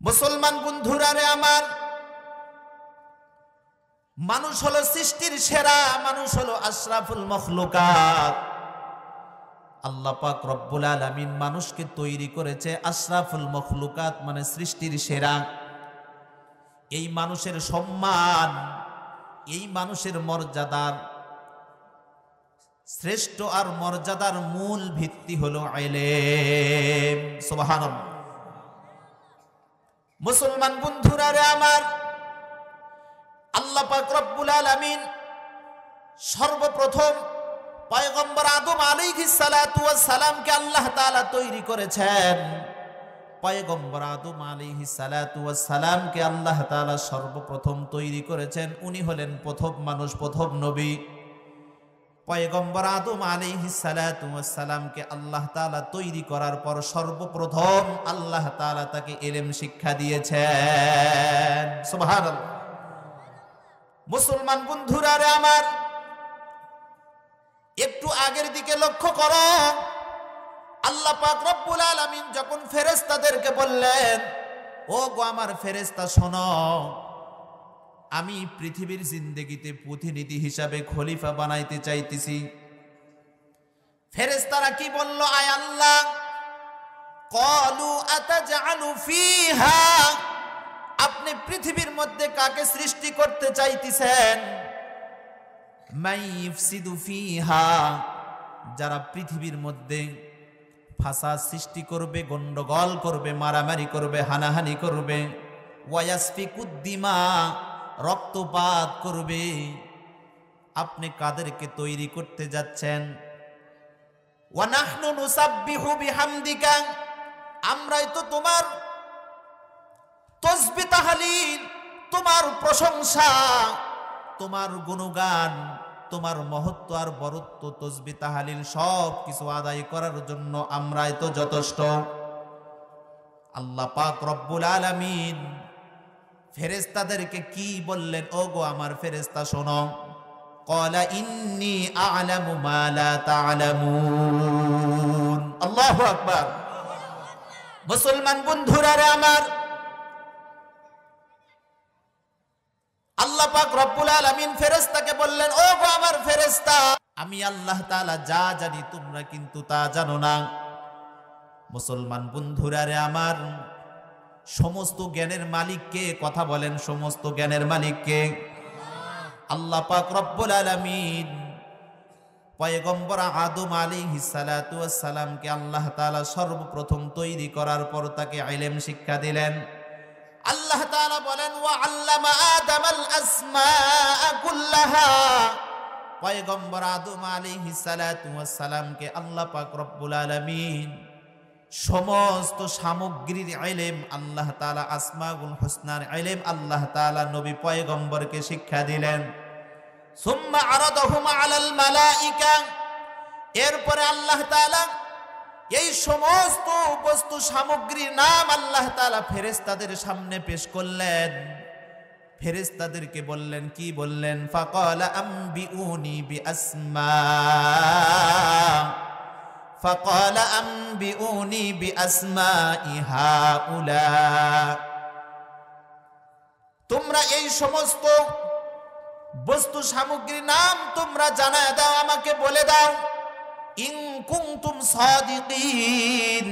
মুসলমান বন্ধুরা রে আমার, মানুষ হলো সৃষ্টির সেরা, মানুষ হলো আশরাফুল মখলুকাত। আল্লাহ পাক রব্বুল আলামিন মানুষকে তৈরি করেছে আশরাফুল মখলুকাত, মানে সৃষ্টির সেরা। এই মানুষের সম্মান, এই মানুষের মর্যাদার শ্রেষ্ঠ আর মর্যাদার মূল ভিত্তি হলো ইলম। সুবহানাল্লাহ। মুসলমান বন্ধুরা রে আমার, আল্লাহ পাক রব্বুল আলামিন সর্বপ্রথম পয়গম্বর আদম আলাইহিস সালাতু ওয়াস সালামকে আল্লাহ তাআলা তৈরি করেছেন। পয়গম্বর আদম আলাইহিস সালাতু ওয়াস সালামকে আল্লাহ তাআলা সর্বপ্রথম তৈরি করেছেন। উনি হলেন প্রথম মানুষ, প্রথম নবী। পয়গম্বর আদম আলাইহিস সালাতু ওয়াস সালামকে আল্লাহ তাআলা তৈরি করার পর সর্বপ্রথম আল্লাহ তাআলা তাকে ইলম শিক্ষা দিয়েছেন। সুবহানাল্লাহ। মুসলমান বন্ধুরা রে আমার, একটু আগের দিকে লক্ষ্য করো। আল্লাহ পাক রব্বুল আলামিন যখন ফেরেশতাদেরকে বললেন, ও গো আমার ফেরেশতা শোনো, আমি পৃথিবীর জিন্দেগিতে প্রতিনিধি হিসাবে খলিফা বানাইতে চাইতেছি। ফেরেশতারা কি বলল? আয় আল্লাহ, ক্বালু আতাজআলু ফীহা, আপনি পৃথিবীর মধ্যে কাকে সৃষ্টি করতে চাইতেছেন? মাই ইফসিদু ফীহা, যারা পৃথিবীর মধ্যে ফাসাদ সৃষ্টি করবে, গন্ডগোল করবে, মারামারি করবে, হানাহানি করবে, ওয়ায়াসফিকুদ দিমা, রক্তপাত করবে, আপনি কাদেরকে তৈরি করতে যাচ্ছেন? ওয়া নাহনু নুসাব্বিহু বিহামদিকা, আমরাই তো তোমার তাসবিহ তাহলিল, তোমার প্রশংসা, তোমার গুণগান, তোমার মহত্ব আর বরত্ব, তাসবিহ তাহলিল সব কিছু আদায় করার জন্য আমরাই তো যথেষ্ট। আল্লাহ পাক রব্বুল আলামিন ফেরেশতাদেরকে কি বললেন? ও গো আমার ফেরেশতা শোনো, ক্বালা ইন্নী আ'লামু মা লা তা'লামুন। আল্লাহু আকবার। মুসলমান বন্ধুরা রে আমার, আল্লাহ পাক রব্বুল আলামিন ফেরেশতাকে বললেন, ও গো আমার ফেরেশতা, আমি আল্লাহ তাআলা যা জানি তোমরা কিন্তু তা জানো না। মুসলমান বন্ধুরা রে আমার, সমস্ত জ্ঞানের মালিক কে? কথা বলেন, সমস্ত জ্ঞানের মালিক কে? আল্লাহ পাক রব্বুল আলামিন পয়গম্বর আদম আলাইহিস সালাতু ওয়াস সালামকে আল্লাহ তাআলা সর্বপ্রথম তৈরি করার পর তাকে ইলম শিক্ষা দিলেন। আল্লাহ তাআলা বলেন, ওয়া আল্লামা আদামাল আসমাআ কুল্লাহা, পয়গম্বর আদম আলাইহিস সালাতু ওয়াস সালামকে আল্লাহ পাক রব্বুল আলামিন সমস্ত সামগ্রীর ইলম আল্লাহ তাআলা, আসমাউল হুসনার ইলম আল্লাহ তাআলা নবী পয়গম্বরকে শিক্ষা দিলেন। সুম্মা আরাদাহুম আলাল মালাইকা, এরপরে আল্লাহ তাআলা এই সমস্ত বস্তু সামগ্রীর নাম আল্লাহ তাআলা ফেরেশতাদের সামনে পেশ করলেন। ফেরেশতাদেরকে বললেন, কি বললেন? ফাকালা আম্বিউনি বিআসমা, ফাকালা আম্বিউনি বিআসমাই হাউলা, তোমরা এই সমস্ত বস্তু সামগ্রীর নাম তোমরা জানায় দাও, আমাকে বলে দাও। ইন কুনতুম সাদিকিন,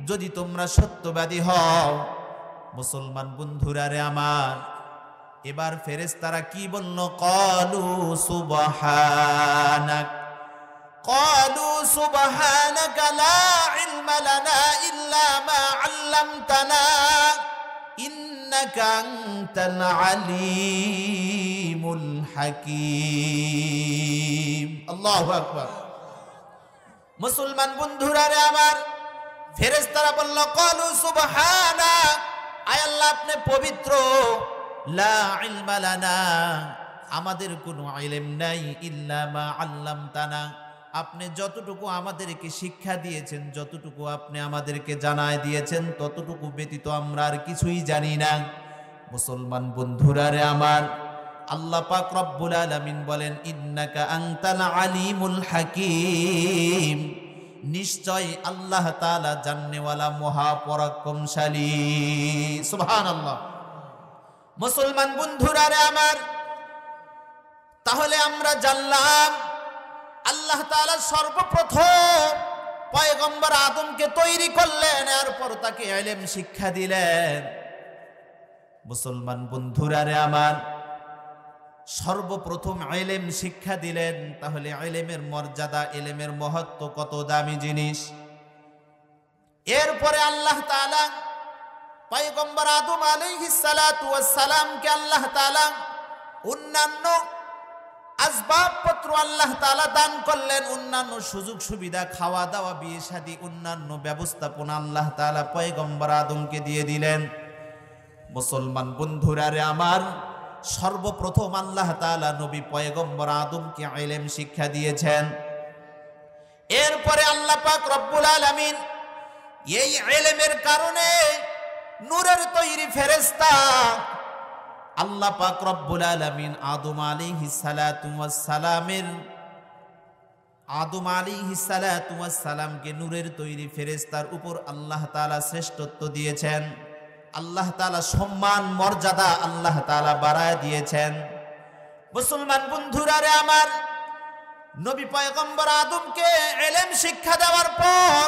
যদি তোমরা সত্যবাদী হও। মুসলমান বন্ধুরা রে আমার, এবার ফেরেশতারা কি বলল? ক্বালু সুবহানাক, ক্বালু সুবহানাকা লা ইলমা লানা ইল্লা মা আল্লামতানা ইন্নাকা আনতাল আলিমুল হাকীম। আল্লাহু আকবার। মুসলমান বন্ধুরা রে আমার, ফেরেশতারা বলল, ক্বালু সুবহানাক, আয় আল্লাহ আপনি পবিত্র, লা ইলমা লানা, আমাদের কোনো ইলম নাই, ইল্লা মা আল্লামতানা, আপনি যতটুকু আমাদেরকে শিক্ষা দিয়েছেন, যতটুকু আপনি আমাদেরকে জানায় দিয়েছেন, ততটুকু ব্যতীত আমরা আর কিছুই জানি না। মুসলমান বন্ধুরা রে আমার, আল্লাহ পাক রব্বুল আলামিন বলেন, ইন্নাকা আনতাল আলিমুল হাকীম, নিশ্চয় আল্লাহ তাআলা জান্নেওয়ালা মহাপরাক্রমশালী। সুবহানাল্লাহ। মুসলমান বন্ধুরা রে আমার, তাহলে আমরা জানলাম আল্লাহ তাআলা সর্বপ্রথম পয়গম্বর আদমকে তৈরি করলেন, এরপর তাকে ইলম শিক্ষা দিলেন। মুসলমান বন্ধুরা রে আমার, সর্বপ্রথম ইলম শিক্ষা দিলেন। তাহলে ইলমের মর্যাদা, ইলমের মহত্ব কত দামি জিনিস। এরপরে আল্লাহ তাআলা পয়গম্বর আদম আলাইহিস সালাতু ওয়াস সালামকে আল্লাহ তাআলা অন্যান্য আসবাবপত্র আল্লাহ তাআলা দান করলেন, অন্যান্য সুযোগ সুবিধা, খাওয়া দাওয়া, বিয়ে শাদী, অন্যান্য ব্যবস্থাপনা আল্লাহ তাআলা পয়গম্বর আদমকে দিয়ে দিলেন। মুসলমান বন্ধুরা রে আমার, সর্বপ্রথম আল্লাহ তাআলা নবী পয়গম্বর আদমকে ইলম শিক্ষা দিয়েছেন। এরপরে আল্লাহ পাক রব্বুল আলামিন এই ইলমের কারণে নূরের তৈরি ফেরেশতা আল্লাহ পাক রব্বুল আলামিন আদম আলাইহিস সালামকে নূরের তৈরি ফেরেশতার উপর আল্লাহ তাআলা শ্রেষ্ঠত্ব দিয়েছেন। আল্লাহ তাআলা সম্মান মর্যাদা আল্লাহ তাআলা বাড়ায় দিয়েছেন। মুসলমান বন্ধুরা রে আমার, নবী পয়গম্বর আদমকে ইলম শিক্ষা দেওয়ার পর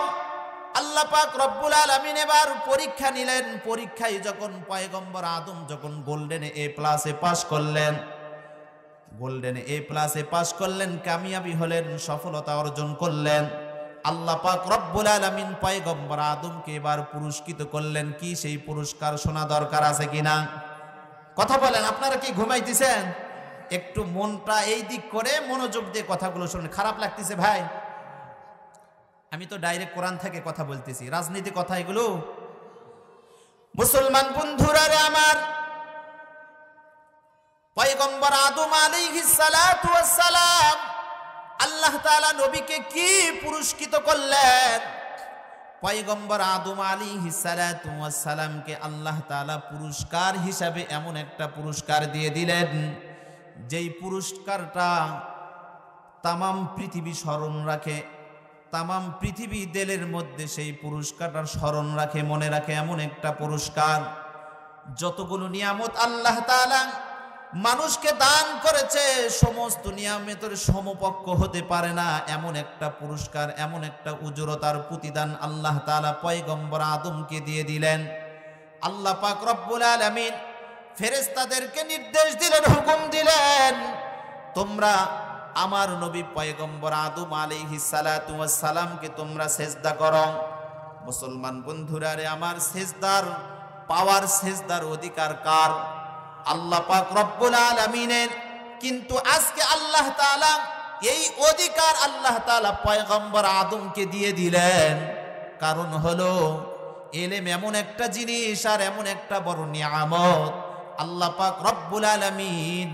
আল্লাহ পাক রব্বুল আলামিন এবার পরীক্ষা নিলেন। পরীক্ষায় যখন পয়গম্বর আদম যখন গোল্ডেন এ প্লাসে পাস করলেন, কামিয়াবি হলেন, সফলতা অর্জন করলেন, আল্লাহ পাক রব্বুল আলামিন পয়গম্বর আদমকে এবার পুরস্কৃত করলেন। কি সেই পুরস্কার শোনা দরকার আছে কিনা? কথা বলেন, আপনারা কি ঘুমাইতেছেন? একটু মনটা এই দিক করে মনোযোগ দিয়ে কথাগুলো শুনুন। খারাপ লাগতেছে ভাই? আমি তো ডাইরেক্ট কোরআন থেকে কথা বলতেছি, রাজনীতি কথা এগুলো। মুসলমান বন্ধুরা রে আমার, পয়গম্বর আদম আলাইহিস সালাতু ওয়াস সালাম আল্লাহ তাআলা নবীকে কি পুরস্কৃত করলেন? পয়গম্বর আদম আলাইহিস সালাতু ওয়াস সালামকে আল্লাহ তাআলা পুরস্কার হিসাবে এমন একটা পুরস্কার দিয়ে দিলেন, যেই পুরস্কারটা তামাম পৃথিবী স্মরণ রাখে, তামাম পৃথিবী দিলের মধ্যে সেই পুরস্কারটা স্মরণ রাখে, মনে রাখে। এমন একটা পুরস্কার, যতগুলো নিয়ামত আল্লাহ তাআলা মানুষকে দান করেছে, সমস্ত নিয়ামতের সমপক্ষ হতে পারে না। এমন একটা পুরস্কার, এমন একটা উজরতার প্রতিদান আল্লাহ তাআলা পয়গম্বর আদমকে দিয়ে দিলেন। আল্লাহ পাক রব্বুল আলামিন ফেরেশতাদেরকে নির্দেশ দিলেন, হুকুম দিলেন, তোমরা আমার নবী পয়গম্বর আদম আলাইহিস সালাতু ওয়াস সালামকে তোমরা সিজদা করো। মুসলমান বন্ধুরা রে আমার, সিজদার পাওয়ার, সিজদার অধিকার কার? আল্লাহ পাক রব্বুল আলামিনের। কিন্তু আজকে আল্লাহ তাআলা এই অধিকার আল্লাহ তাআলা পয়গম্বর আদমকে দিয়ে দিলেন। কারণ হলো ইলম এমন একটা জিনিস আর এমন একটা বড় নিয়ামত, আল্লাহ পাক রব্বুল আলামিন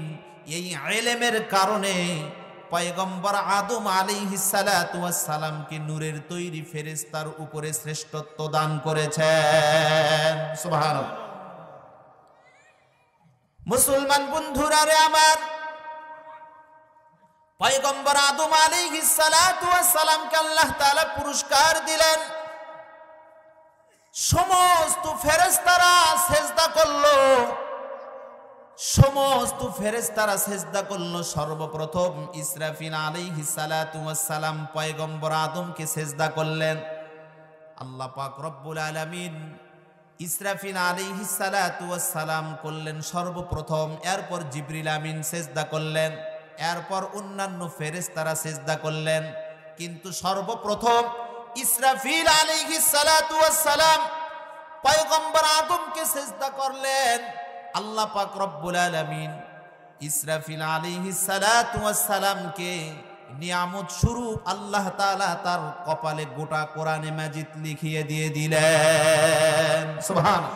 এই ইলমের কারণে পয়গম্বর আদম আলাইহিস সালাতু ওয়াস সালামকে নূরের তৈরি ফেরেশতার উপরে শ্রেষ্ঠত্ব দান করেছেন। সুবহানাল্লাহ। মুসলমান বন্ধুরা রে আমার, পয়গম্বর আদম আলাইহিস সালাতু ওয়াস সালামকে আল্লাহ তাআলা পুরস্কার দিলেন। সমস্ত ফেরেশতারা সিজদা করলো, সমস্ত ফেরেশতারা সিজদা করলো। সর্বপ্রথম ইসরাফিল আলাইহিস সালাতু ওয়াস সালাম পয়গম্বর আদমকে সিজদা করলেন। আল্লাহ পাক রব্বুল আলামিন ইসরাফিল আলাইহিস সালাতু ওয়াস সালাম করলেন সর্বপ্রথম। এরপর জিবরিল আমিন সিজদা করলেন, এরপর অন্যান্য ফেরেশতারা সিজদা করলেন। কিন্তু সর্বপ্রথম ইসরাফিল আলাইহিস সালাতু ওয়াস সালাম পয়গম্বর আদমকে সিজদা করলেন। আল্লাহ পাক রব্বুল আলামিন ইসরাফিল আলাইহিস সালাতু ওয়াস সালামকে নিয়ামত স্বরূপ আল্লাহ তাআলা তার কপালে গোটা কোরআনে মাজিদ লিখিয়ে দিয়ে দিলেন। সুবহানাল্লাহ।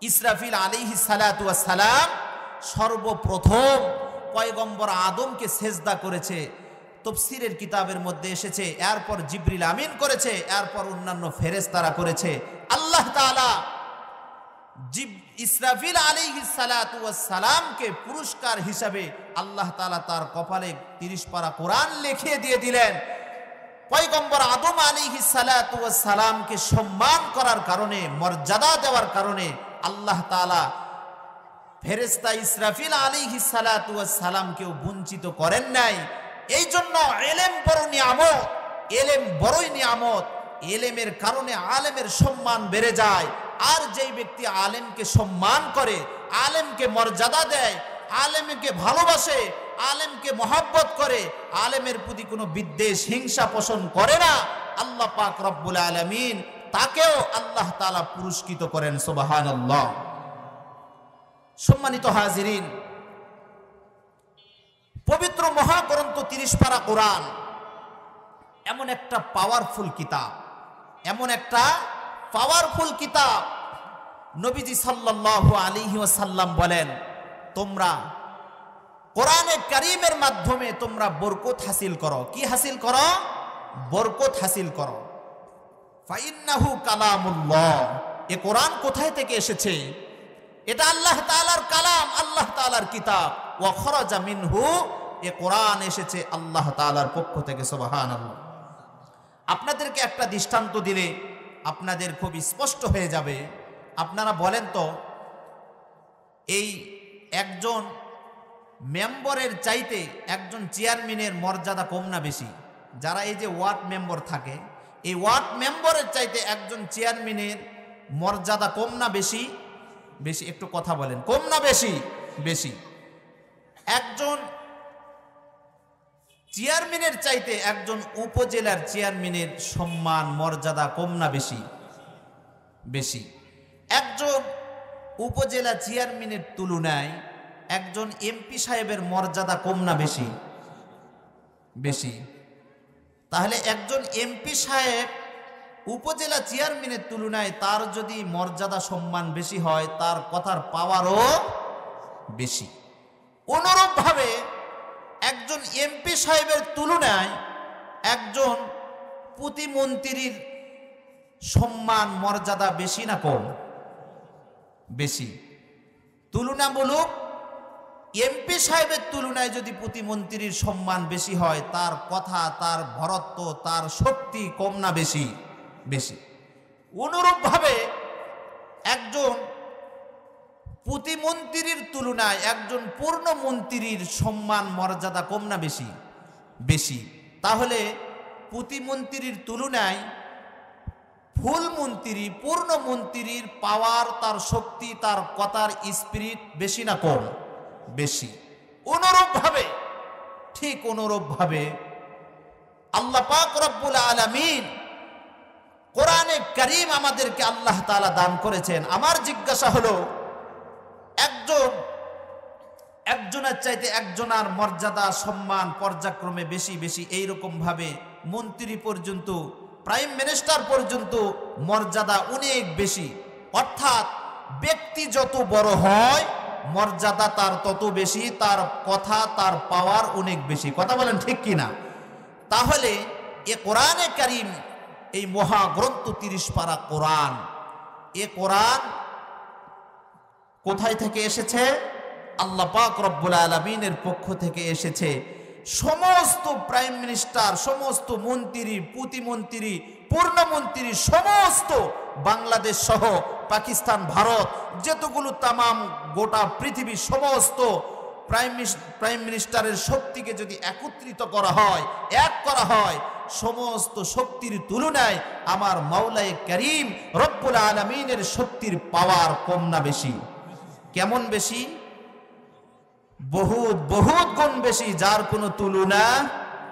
ইসরাফিল আলাইহিস সালাতু ওয়াস সালাম সর্বপ্রথম পয়গম্বর আদমকে সিজদা করেছে, তাফসীরের কিতাবের মধ্যে এসেছে। এরপর জিবরিল আমিন করেছে, এরপর অন্যান্য ফেরেশতারা করেছে। আল্লাহ তাআলা ইসরাফিল আলাইহিস সালাতু ওয়াস সালামকে পুরস্কার হিসাবে আল্লাহ তাআলা তার কপালে 30 পারা কোরআন লিখিয়ে দিয়ে দিলেন। পয়গম্বর আদম আলাইহিস সালাতু ওয়াস সালামকে সম্মান করার কারণে, মর্যাদা দেওয়ার কারণে আল্লাহ তাআলা ফেরেশতা ইসরাফিল আলাইহিস সালাতু ওয়াস সালামকেও বঞ্চিত করেন নাই। এই জন্য ইলম বড় নিয়ামত, ইলম বড়ই নিয়ামত। ইলমের কারণে আলেমের সম্মান বেড়ে যায়। আর যেই ব্যক্তি আলেমকে সম্মান করে, আলেমকে মর্যাদা দেয়, আলেমকে ভালোবাসে, আলেমকে মহব্বত করে, আলেমের প্রতি কোনো বিদ্বেষ হিংসা পোষণ করে না, আল্লাহ পাক রব্বুল আলামিন তাকেও আল্লাহ তাআলা পুরস্কৃত করেন। সুবহানাল্লাহ। সম্মানিত হাজিরিন, পবিত্র মহাগ্রন্থ 30 পারা কোরআন এমন একটা পাওয়ারফুল কিতাব, এমন একটা পাওয়ারফুল কিতাব। নবীজি সাল্লাল্লাহু আলাইহি ওয়াসাল্লাম বলেন, তোমরা কোরআনে কারীমের মাধ্যমে তোমরা বরকত হাসিল করো। কি হাসিল করো? বরকত হাসিল করো। ফাইন্নাহু কালামুল্লাহ। এ কোরআন কোথায় থেকে এসেছে? এটা আল্লাহ তাআলার কালাম, আল্লাহ তাআলার কিতাব। ওয়া খরাজা মিনহু, এ কোরআন এসেছে আল্লাহ তাআলার পক্ষ থেকে। সুবহানাল্লাহ। আপনাদেরকে একটা দৃষ্টান্ত দিলে আপনাদের খুব স্পষ্ট হয়ে যাবে। আপনারা বলেন তো, এই একজন মেম্বরের চাইতে একজন চেয়ারম্যানের মর্যাদা কম না বেশি? যারা এই যে ওয়ার্ড মেম্বার থাকে, এই ওয়ার্ড মেম্বরের চাইতে একজন চেয়ারম্যানের মর্যাদা কম না বেশি? বেশি। একটু কথা বলেন, কম না বেশি? বেশি। একজন চেয়ারম্যানের চাইতে একজন উপজেলার চেয়ারম্যানের সম্মান মর্যাদা কম না বেশি? বেশি। একজন উপজেলা চেয়ারম্যানের তুলনায় একজন এমপি সাহেবের মর্যাদা কম না বেশি? বেশি। তাহলে একজন এমপি সাহেব উপজেলা চেয়ারম্যানের তুলনায় তার যদি মর্যাদা সম্মান বেশি হয়, তার কথার পাওয়ারও বেশি। অনুরূপভাবে একজন এমপি সাহেবের তুলনায় একজন প্রতিমন্ত্রীর সম্মান মর্যাদা বেশি না কম? বেশি। তুলনামূলক এমপি সাহেবের তুলনায় যদি প্রতিমন্ত্রীর সম্মান বেশি হয়, তার কথা, তার ভরত্ব, তার শক্তি কম না বেশি? বেশি। অনুরূপভাবে একজন প্রতিমন্ত্রীর তুলনায় একজন পূর্ণমন্ত্রীর সম্মান মর্যাদা কম না বেশি? বেশি। তাহলে প্রতিমন্ত্রীর তুলনায় ফুল মন্ত্রী, পূর্ণমন্ত্রীর পাওয়ার, তার শক্তি, তার কথার স্পিরিট বেশি না কম? বেশি। অনুরূপভাবে, ঠিক অনুরূপভাবে আল্লাহ পাক রব্বুল আলামিন কোরআনে কারীম আমাদেরকে আল্লাহ তাআলা দান করেছেন। আমার জিজ্ঞাসা হলো, একজনের চাইতে একজনের মর্যাদা সম্মান পর্যায়ক্রমে বেশি বেশি, এইরকম ভাবে মন্ত্রী পর্যন্ত, প্রাইম মিনিস্টার পর্যন্ত মর্যাদা অনেক বেশি। অর্থাৎ ব্যক্তি যত বড় হয় মর্যাদা তার তত বেশি, তার কথা, তার পাওয়ার অনেক বেশি। কথা বলেন ঠিক কিনা? তাহলে এ কোরআনে কারীম, এই মহাগ্রন্থ 30 পারা কোরআন, এ কোরআন কোথায় থেকে এসেছে? আল্লাহ পাক রব্বুল আলামিনের পক্ষ থেকে এসেছে। সমস্ত প্রাইম মিনিস্টার, সমস্ত মন্ত্রী, প্রতিমন্ত্রী, পূর্ণমন্ত্রী, সমস্ত বাংলাদেশ সহ পাকিস্তান, ভারত, যতগুলো তামাম গোটা পৃথিবীর সমস্ত প্রাইম মিনিস্টারের শক্তিকে যদি একত্রিত করা হয়, এক করা হয়, সমস্ত শক্তির তুলনায় আমার মাওলায়ে কারীম রব্বুল আলামিনের শক্তির পাওয়ার কম না বেশি? কেমন বেশি? বহুত বহুত গুণ বেশি, যার কোনো তুলনা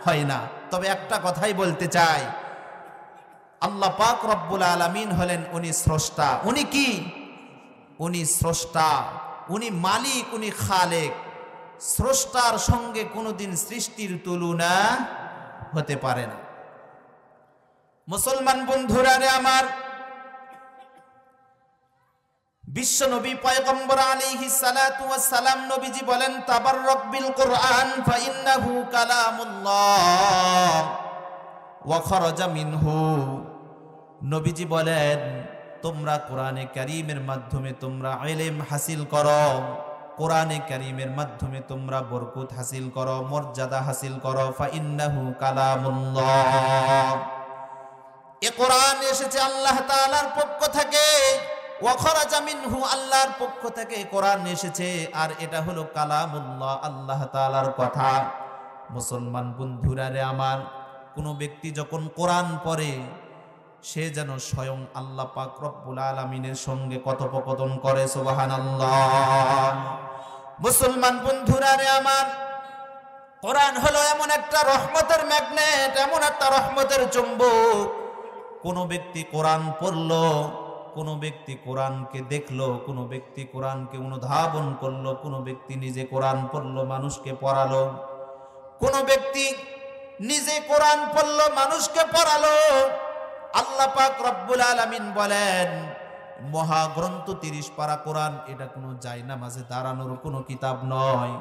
হয় না। তবে একটা কথাই বলতে চাই, আল্লাহ পাক রব্বুল আলামিন হলেন উনি স্রষ্টা। উনি কি? উনি স্রষ্টা, উনি মালিক, উনি খালেক। স্রষ্টার সঙ্গে কোনোদিন সৃষ্টির তুলনা হতে পারে না। মুসলমান বন্ধুরা রে আমার, বিশ্ব নবী পয়গম্বর আলাইহিস সালাতু ওয়াস সালাম নবীজি বলেন, তাবাররাক বিল কুরআন ফাইন্নাহু কালামুল্লাহ ওয়া খরাজা মিনহু। নবীজি বলেন, তোমরা কোরআনে কারীমের মাধ্যমে তোমরা ইলম হাসিল করো। কোরআনে কারীমের মাধ্যমে তোমরা বরকত হাসিল করো, মর্যাদা হাসিল করো। ফাইন্নাহু কালামুল্লাহ, এ কোরআন এসেছে আল্লাহ তাআলার পক্ষ থেকে, ওয়া খরাজা মিনহু, আল্লাহর পক্ষ থেকে কোরআন এসেছে, আর এটা হলো কালামুল্লাহ, আল্লাহ তাআলার কথা। মুসলমান বন্ধুরা রে আমার, কোন ব্যক্তি যখন কোরআন পড়ে সে যেন স্বয়ং আল্লাহ পাক রব্বুল আলামিনের সঙ্গে কথোপকথন করে। সুবহানাল্লাহ। মুসলমান বন্ধুরা রে আমার, কোরআন হলো এমন একটা রহমতের ম্যাগনেট, এমন একটা রহমতের চুম্বক। কোন ব্যক্তি কোরআন পড়লো, কোন ব্যক্তি কোরআনকে দেখলো, কোন ব্যক্তি কোরআনকে অনুধাবন করলো, কোন ব্যক্তি নিজে কোরআন পড়লো মানুষকে পড়ালো, কোন ব্যক্তি নিজে কোরআন পড়লো মানুষকে পড়ালো, আল্লাহ পাক রব্বুল আলামিন বলেন মহাগ্রন্থ 30 পারা কোরআন, এটা কোনো জায়নামাজে দাঁড়ানোর কোনো কিতাব নয়,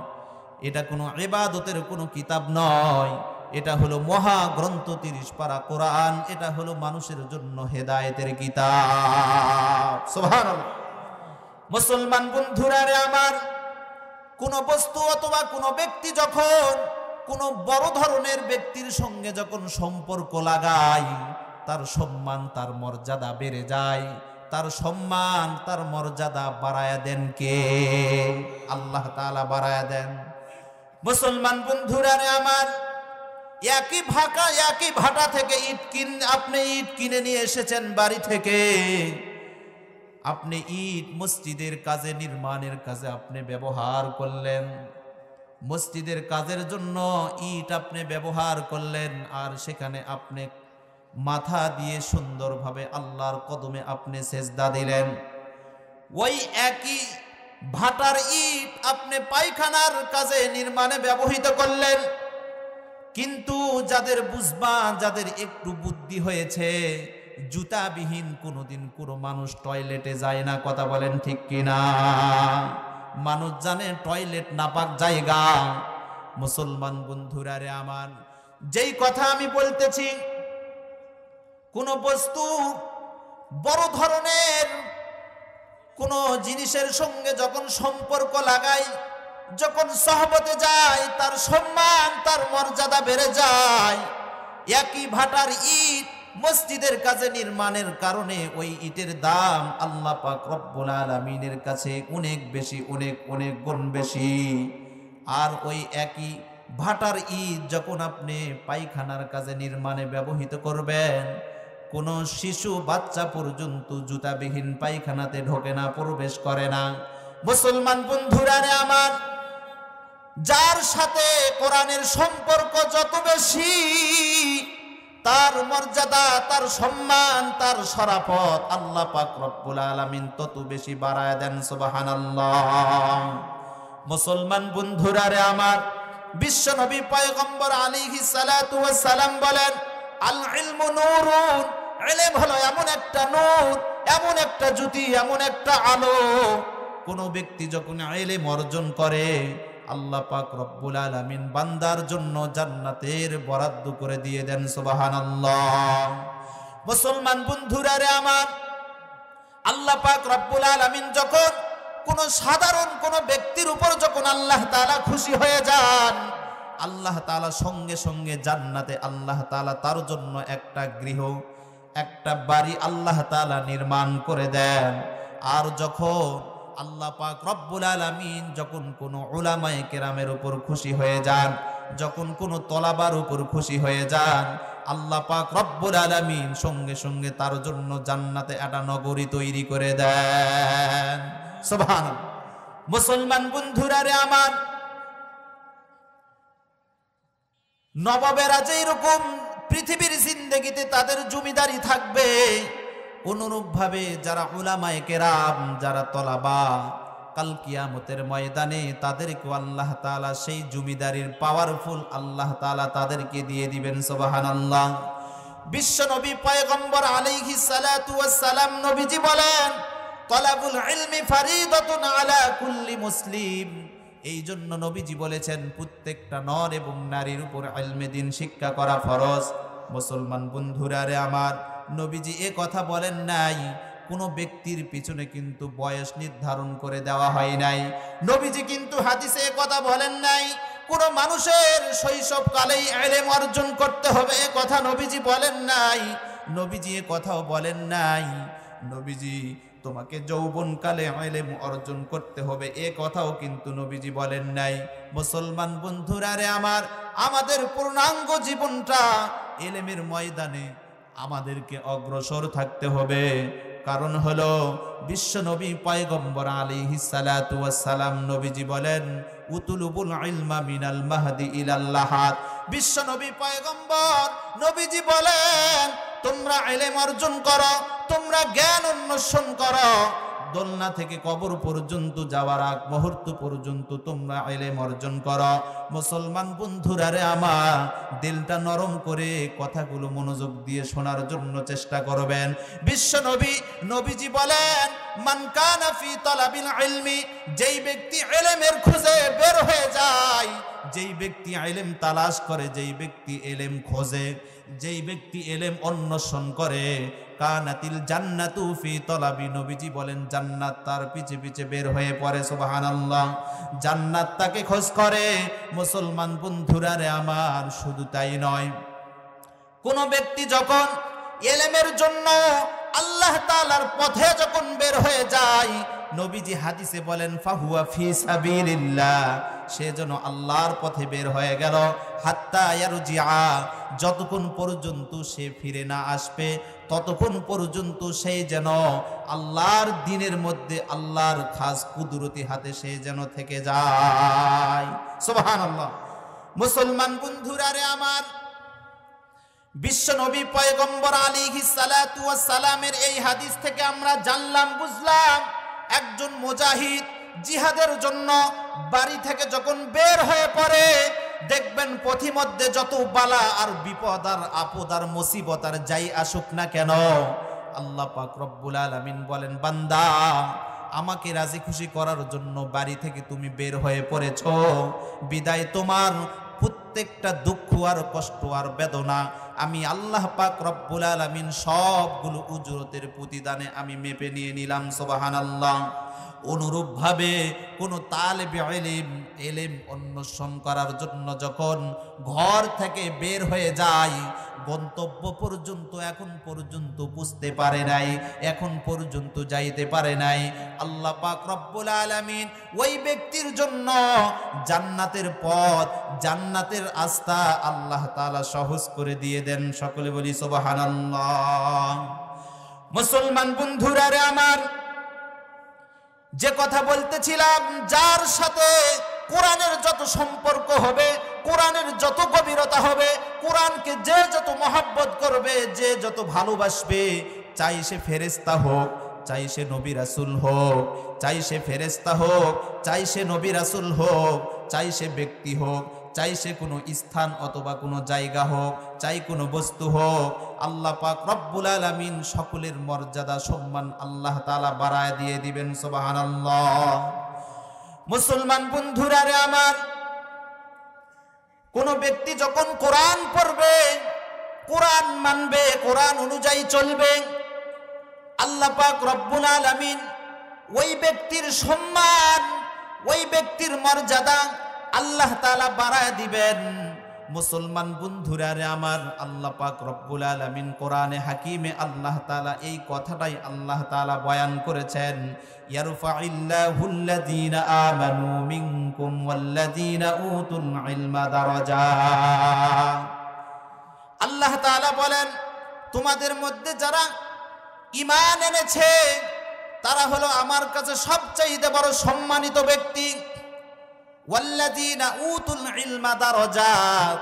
এটা কোনো ইবাদতের কোনো কিতাব নয়, এটা হলো মহাগ্রন্থ 30 পারা কোরআন, এটা হলো মানুষের জন্য হেদায়েতের কিতাব। সুবহানাল্লাহ। মুসলমান বন্ধুরা রে আমার, কোন বস্তু অথবা কোন ব্যক্তি যখন কোন বড় ধরনের ব্যক্তির সঙ্গে যখন সম্পর্ক লাগায়, তার সম্মান তার মর্যাদা বেড়ে যায়, তার সম্মান তার মর্যাদা বাড়ায়া দেন কে? আল্লাহ তাআলা বাড়ায়া দেন। মুসলমান বন্ধুরা রে আমার, একই ভাটা থেকে আপনি ইট কিনে নিয়ে এসেছেন বাড়ি থেকে, আপনি ইট মসজিদের কাজে, নির্মাণের কাজে আপনি ব্যবহার করলেন, মসজিদের কাজের জন্য ইট আপনি ব্যবহার করলেন, আর সেখানে আপনি মাথা দিয়ে সুন্দরভাবে আল্লাহর কদমে আপনি সেজদা দিলেন। ওই একই ভাটার ইট আপনি পায়খানার কাজে, নির্মাণে ব্যবহৃত করলেন। কিন্তু যাদের বুঝবা, যাদের একটু বুদ্ধি হয়েছে, জুতাবিহীন কোনোদিন কোনো মানুষ টয়লেটে যায় না। কথা বলেন ঠিক কিনা? মানুষ জানে টয়লেট নাপাক জায়গা। মুসলমান বন্ধুরা রে আমার, যেই কথা আমি বলতেছি, কোন বস্তু বড় ধরনের কোন জিনিসের সঙ্গে যখন সম্পর্ক লাগাই, যখন সহবতে যায়, তার সম্মান তার মর্যাদা বেড়ে যায়। একই ভাটার ইট মসজিদের কাজে নির্মাণের কারণে ওই ইটের দাম আল্লাহ পাক রব্বুল আলামিনের কাছে অনেক বেশি, অনেক অনেক গুণ বেশি। আর ওই একই ভাটার ইট যখন আপনি পায়খানার কাজে নির্মাণে ব্যবহৃত করবেন, কোন শিশু বাচ্চা পর্যন্ত জুতাবিহীন পায়খানাতে ঢোকে না, প্রবেশ করে না। মুসলমান বন্ধুরা রে আমার, যার সাথে কোরআনের সম্পর্ক যত বেশি, তার মর্যাদা, তার সম্মান, তার শরাফত আল্লাহ পাক রব্বুল আলামিন তত বেশি বাড়ায় দেন। সুবহানাল্লাহ। মুসলমান বন্ধুরা রে আমার, বিশ্ব নবী পয়গম্বর আলাইহিস সালাতু ওয়াস সালাম বলেন, আল ইলমু নূরুন, ইলম হলো এমন একটা নূর, এমন একটা জ্যোতি, এমন একটা আলো। কোন ব্যক্তি যখন ইলম অর্জন করে, আল্লাহ পাক রব্বুল আলামিন বান্দার জন্য জান্নাতের বরাদ্দ করে দিয়ে দেন। সুবহানাল্লাহ। মুসলমান বন্ধুরা রে আমার, আল্লাহ পাক রব্বুল আলামিন যখন কোন সাধারণ কোন ব্যক্তির উপর যখন আল্লাহ তাআলা খুশি হয়ে যান, আল্লাহ তাআলা সঙ্গে সঙ্গে জান্নাতে আল্লাহ তাআলা তার জন্য একটা গৃহ, একটা বাড়ি আল্লাহ তাআলা নির্মাণ করে দেন। আর যখন আল্লাহ পাক রব্বুল আলামিন যখন কোন উলামায়ে কেরামের উপর খুশি হয়ে যান, যখন কোন তলাবার উপর খুশি হয়ে যান, আল্লাহ পাক রব্বুল আলামিন সঙ্গে সঙ্গে তার জন্য জান্নাতে একটা নগরী তৈরি করে দেন। সুবহানাল্লাহ। মুসলমান বন্ধুরা রে আমার, নবাবেরা যেরকম পৃথিবীর জিন্দেগিতে তাদের জমিদারি থাকবে, অনুরূপ ভাবে যারা উলামায়ে কেরাম, যারা তলাবা, কাল কিয়ামতের ময়দানে তাদেরকে আল্লাহ তাআলা সেই জমিদারির পাওয়ারফুল আল্লাহ তাআলা তাদেরকে দিয়ে দিবেন। সুবহানাল্লাহ। বিশ্ব নবী পয়গম্বর আলাইহিস সালাতু ওয়াস সালাম নবীজি বলেন, তলাবুল ইলমি ফারিদাতুন আলা কুল্লি মুসলিম। এই জন্য নবীজি বলেছেন, প্রত্যেকটা নর এবং নারীর উপর ইলমে দ্বীন শিক্ষা করা ফরজ। মুসলমান বন্ধুরা রে আমার, নবীজি এ কথা বলেন নাই কোনো ব্যক্তির পিছনে কিন্তু বয়স নির্ধারণ করে দেওয়া হয় নাই। নবীজি কিন্তু হাদিসে কথা বলেন নাই কোনো মানুষের শৈশবকালেই ইলম অর্জন করতে হবে, এ কথা নবীজি বলেন নাই। নবীজি এ কথাও বলেন নাই নবীজি তোমাকে যৌবনকালে ইলম অর্জন করতে হবে, এ কথাও কিন্তু নবীজি বলেন নাই। মুসলমান বন্ধুরা রে আমার, আমাদের পূর্ণাঙ্গ জীবনটা ইলমের ময়দানে আমাদেরকে অগ্রসর থাকতে হবে। কারণ হলো বিশ্ব নবী পয়গম্বর আলাইহিস সালাতু ওয়াস সালাম নবীজি বলেন উতুলুবুল ইলমা মিনাল মাহদি ইলাল লাহাদ। বিশ্ব নবী পয়গম্বর নবীজি বলেন তোমরা ইলম অর্জন করো, তোমরা জ্ঞান অন্বেষণ করো, দোলনা থেকে কবর পর্যন্ত যাওয়ার আগ মুহূর্ত পর্যন্ত তোমরা ইলম অর্জন করো। মুসলমান বন্ধুরা রে আমার, দিলটা নরম করে কথাগুলো মনোযোগ দিয়ে শোনার জন্য চেষ্টা করবেন। বিশ্ব নবীজি বলেন মান কানা ফি তালাবিল ইলমি, যেই ব্যক্তি ইলমের খোঁজে বের হয়ে যায়, যেই ব্যক্তি ইলম তালাশ করে, যেই ব্যক্তি ইলম খোঁজে, যেই ব্যক্তি ইলম অন্বেষণ করে, কানাতিল জান্নাতু ফি তালাবি, নবীজি বলেন জান্নাত তার পিছে পিছে বের হয়ে পড়ে। সুবহানাল্লাহ, জান্নাত তাকে খোঁজ করে। মুসলমান বন্ধুরা রে আমার, শুধু তাই নয়, কোন ব্যক্তি যখন ইলমের জন্য আল্লাহ তাআলার পথে যখন বের হয়ে যায়, নবীজি হাদিসে বলেন ফাহুয়া ফি সাবিলিল্লাহ, সে যেন আল্লাহর পথে বের হয়ে গেল। হাত্তা ইয়ারজিআ, যতক্ষণ পর্যন্ত সে ফিরে না আসবে ততক্ষণ পর্যন্ত সে যেন আল্লাহর দ্বীনের মধ্যে আল্লাহর খাস কুদরতি হাতে সে যেন থেকে যায়। সুবহানাল্লাহ। মুসলমান বন্ধুরা রে আমার, বিশ্ব নবী পয়গম্বর আলাইহিস সালাতু ওয়াস সালামের এই হাদিস থেকে আমরা জানলাম, বুঝলাম, একজন মুজাহিদ জিহাদের জন্য বাড়ি থেকে যখন বের হয়ে পড়ে, দেখবেন পথিমধ্যে যত বালা আর বিপদ আর আপদ আর মুসিবত আর যাই আসুক না কেন, আল্লাহ পাক রব্বুল আলামিন বলেন বান্দা, আমাকে রাজি খুশি করার জন্য বাড়ি থেকে তুমি বের হয়ে পড়েছো, বিদায় তোমার প্রত্যেকটা দুঃখ আর কষ্ট আর বেদনা আমি আল্লাহ পাক রব্বুল আলামিন সবগুলো উজরতের প্রতিদানে আমি মেপে নিয়ে নিলাম। সুবহানাল্লাহ। অনুরূপভাবে কোন তালেবে ইলম অন্বেষণ করার জন্য যখন ঘর থেকে বের হয়ে যায়, গন্তব্য পর্যন্ত এখন পর্যন্ত বুঝতে পারে নাই, এখন পর্যন্ত যাইতে পারে নাই, আল্লাহ পাক রব্বুল আলামিন ওই ব্যক্তির জন্য জান্নাতের পথ, জান্নাতের রাস্তা আল্লাহ তাআলা সহজ করে দিয়ে দেন। সকলে বলি সুবহানাল্লাহ। মুসলমান বন্ধুরা রে আমার, যে কথা বলতেছিলাম, যার সাথে কোরআনের যত সম্পর্ক হবে, কোরআনের যত গভীরতা হবে, কোরআনকে যে যত মহব্বত করবে, যে যত ভালোবাসবে, চাই সে ফেরেশতা হোক, চাই সে নবী রাসূল হোক, চাই সে ফেরেশতা হোক, চাই সে নবী রাসূল হোক, চাই সে ব্যক্তি হোক, চাই সে কোনো স্থান অথবা কোনো জায়গা হোক, চাই কোনো বস্তু হোক, আল্লাহ পাক রব্বুল আলামিন সকলের মর্যাদা সম্মান আল্লাহ তাআলা বাড়ায় দিয়ে দিবেন। সুবহানাল্লাহ। মুসলমান বন্ধুরা রে আমার, কোন ব্যক্তি যখন কোরআন পড়বে, কোরআন মানবে, কোরআন অনুযায়ী চলবে, আল্লাহ পাক রব্বুল আলামিন ওই ব্যক্তির সম্মান, ওই ব্যক্তির মর্যাদা আল্লাহ তাআলা বাড়ায় দিবেন। মুসলমান বন্ধুরা রে আমার, আল্লাহ পাক রব্বুল আলামিন কোরআনে হাকিমে আল্লাহ তাআলা এই কথাটাই আল্লাহ তাআলা বয়ান করেছেন, ইয়ারফাইল্লাহুল্লাযীনা আমানু মিনকুম ওয়াল্লাযীনা উতুল ইলমা দারাজাত। আল্লাহ তাআলা বলেন, তোমাদের মধ্যে যারা ঈমান এনেছে তারা হলো আমার কাছে সবচেয়ে বড় সম্মানিত ব্যক্তি। ওয়াল্লাযীনা উতুল ইলমা দারাজাত,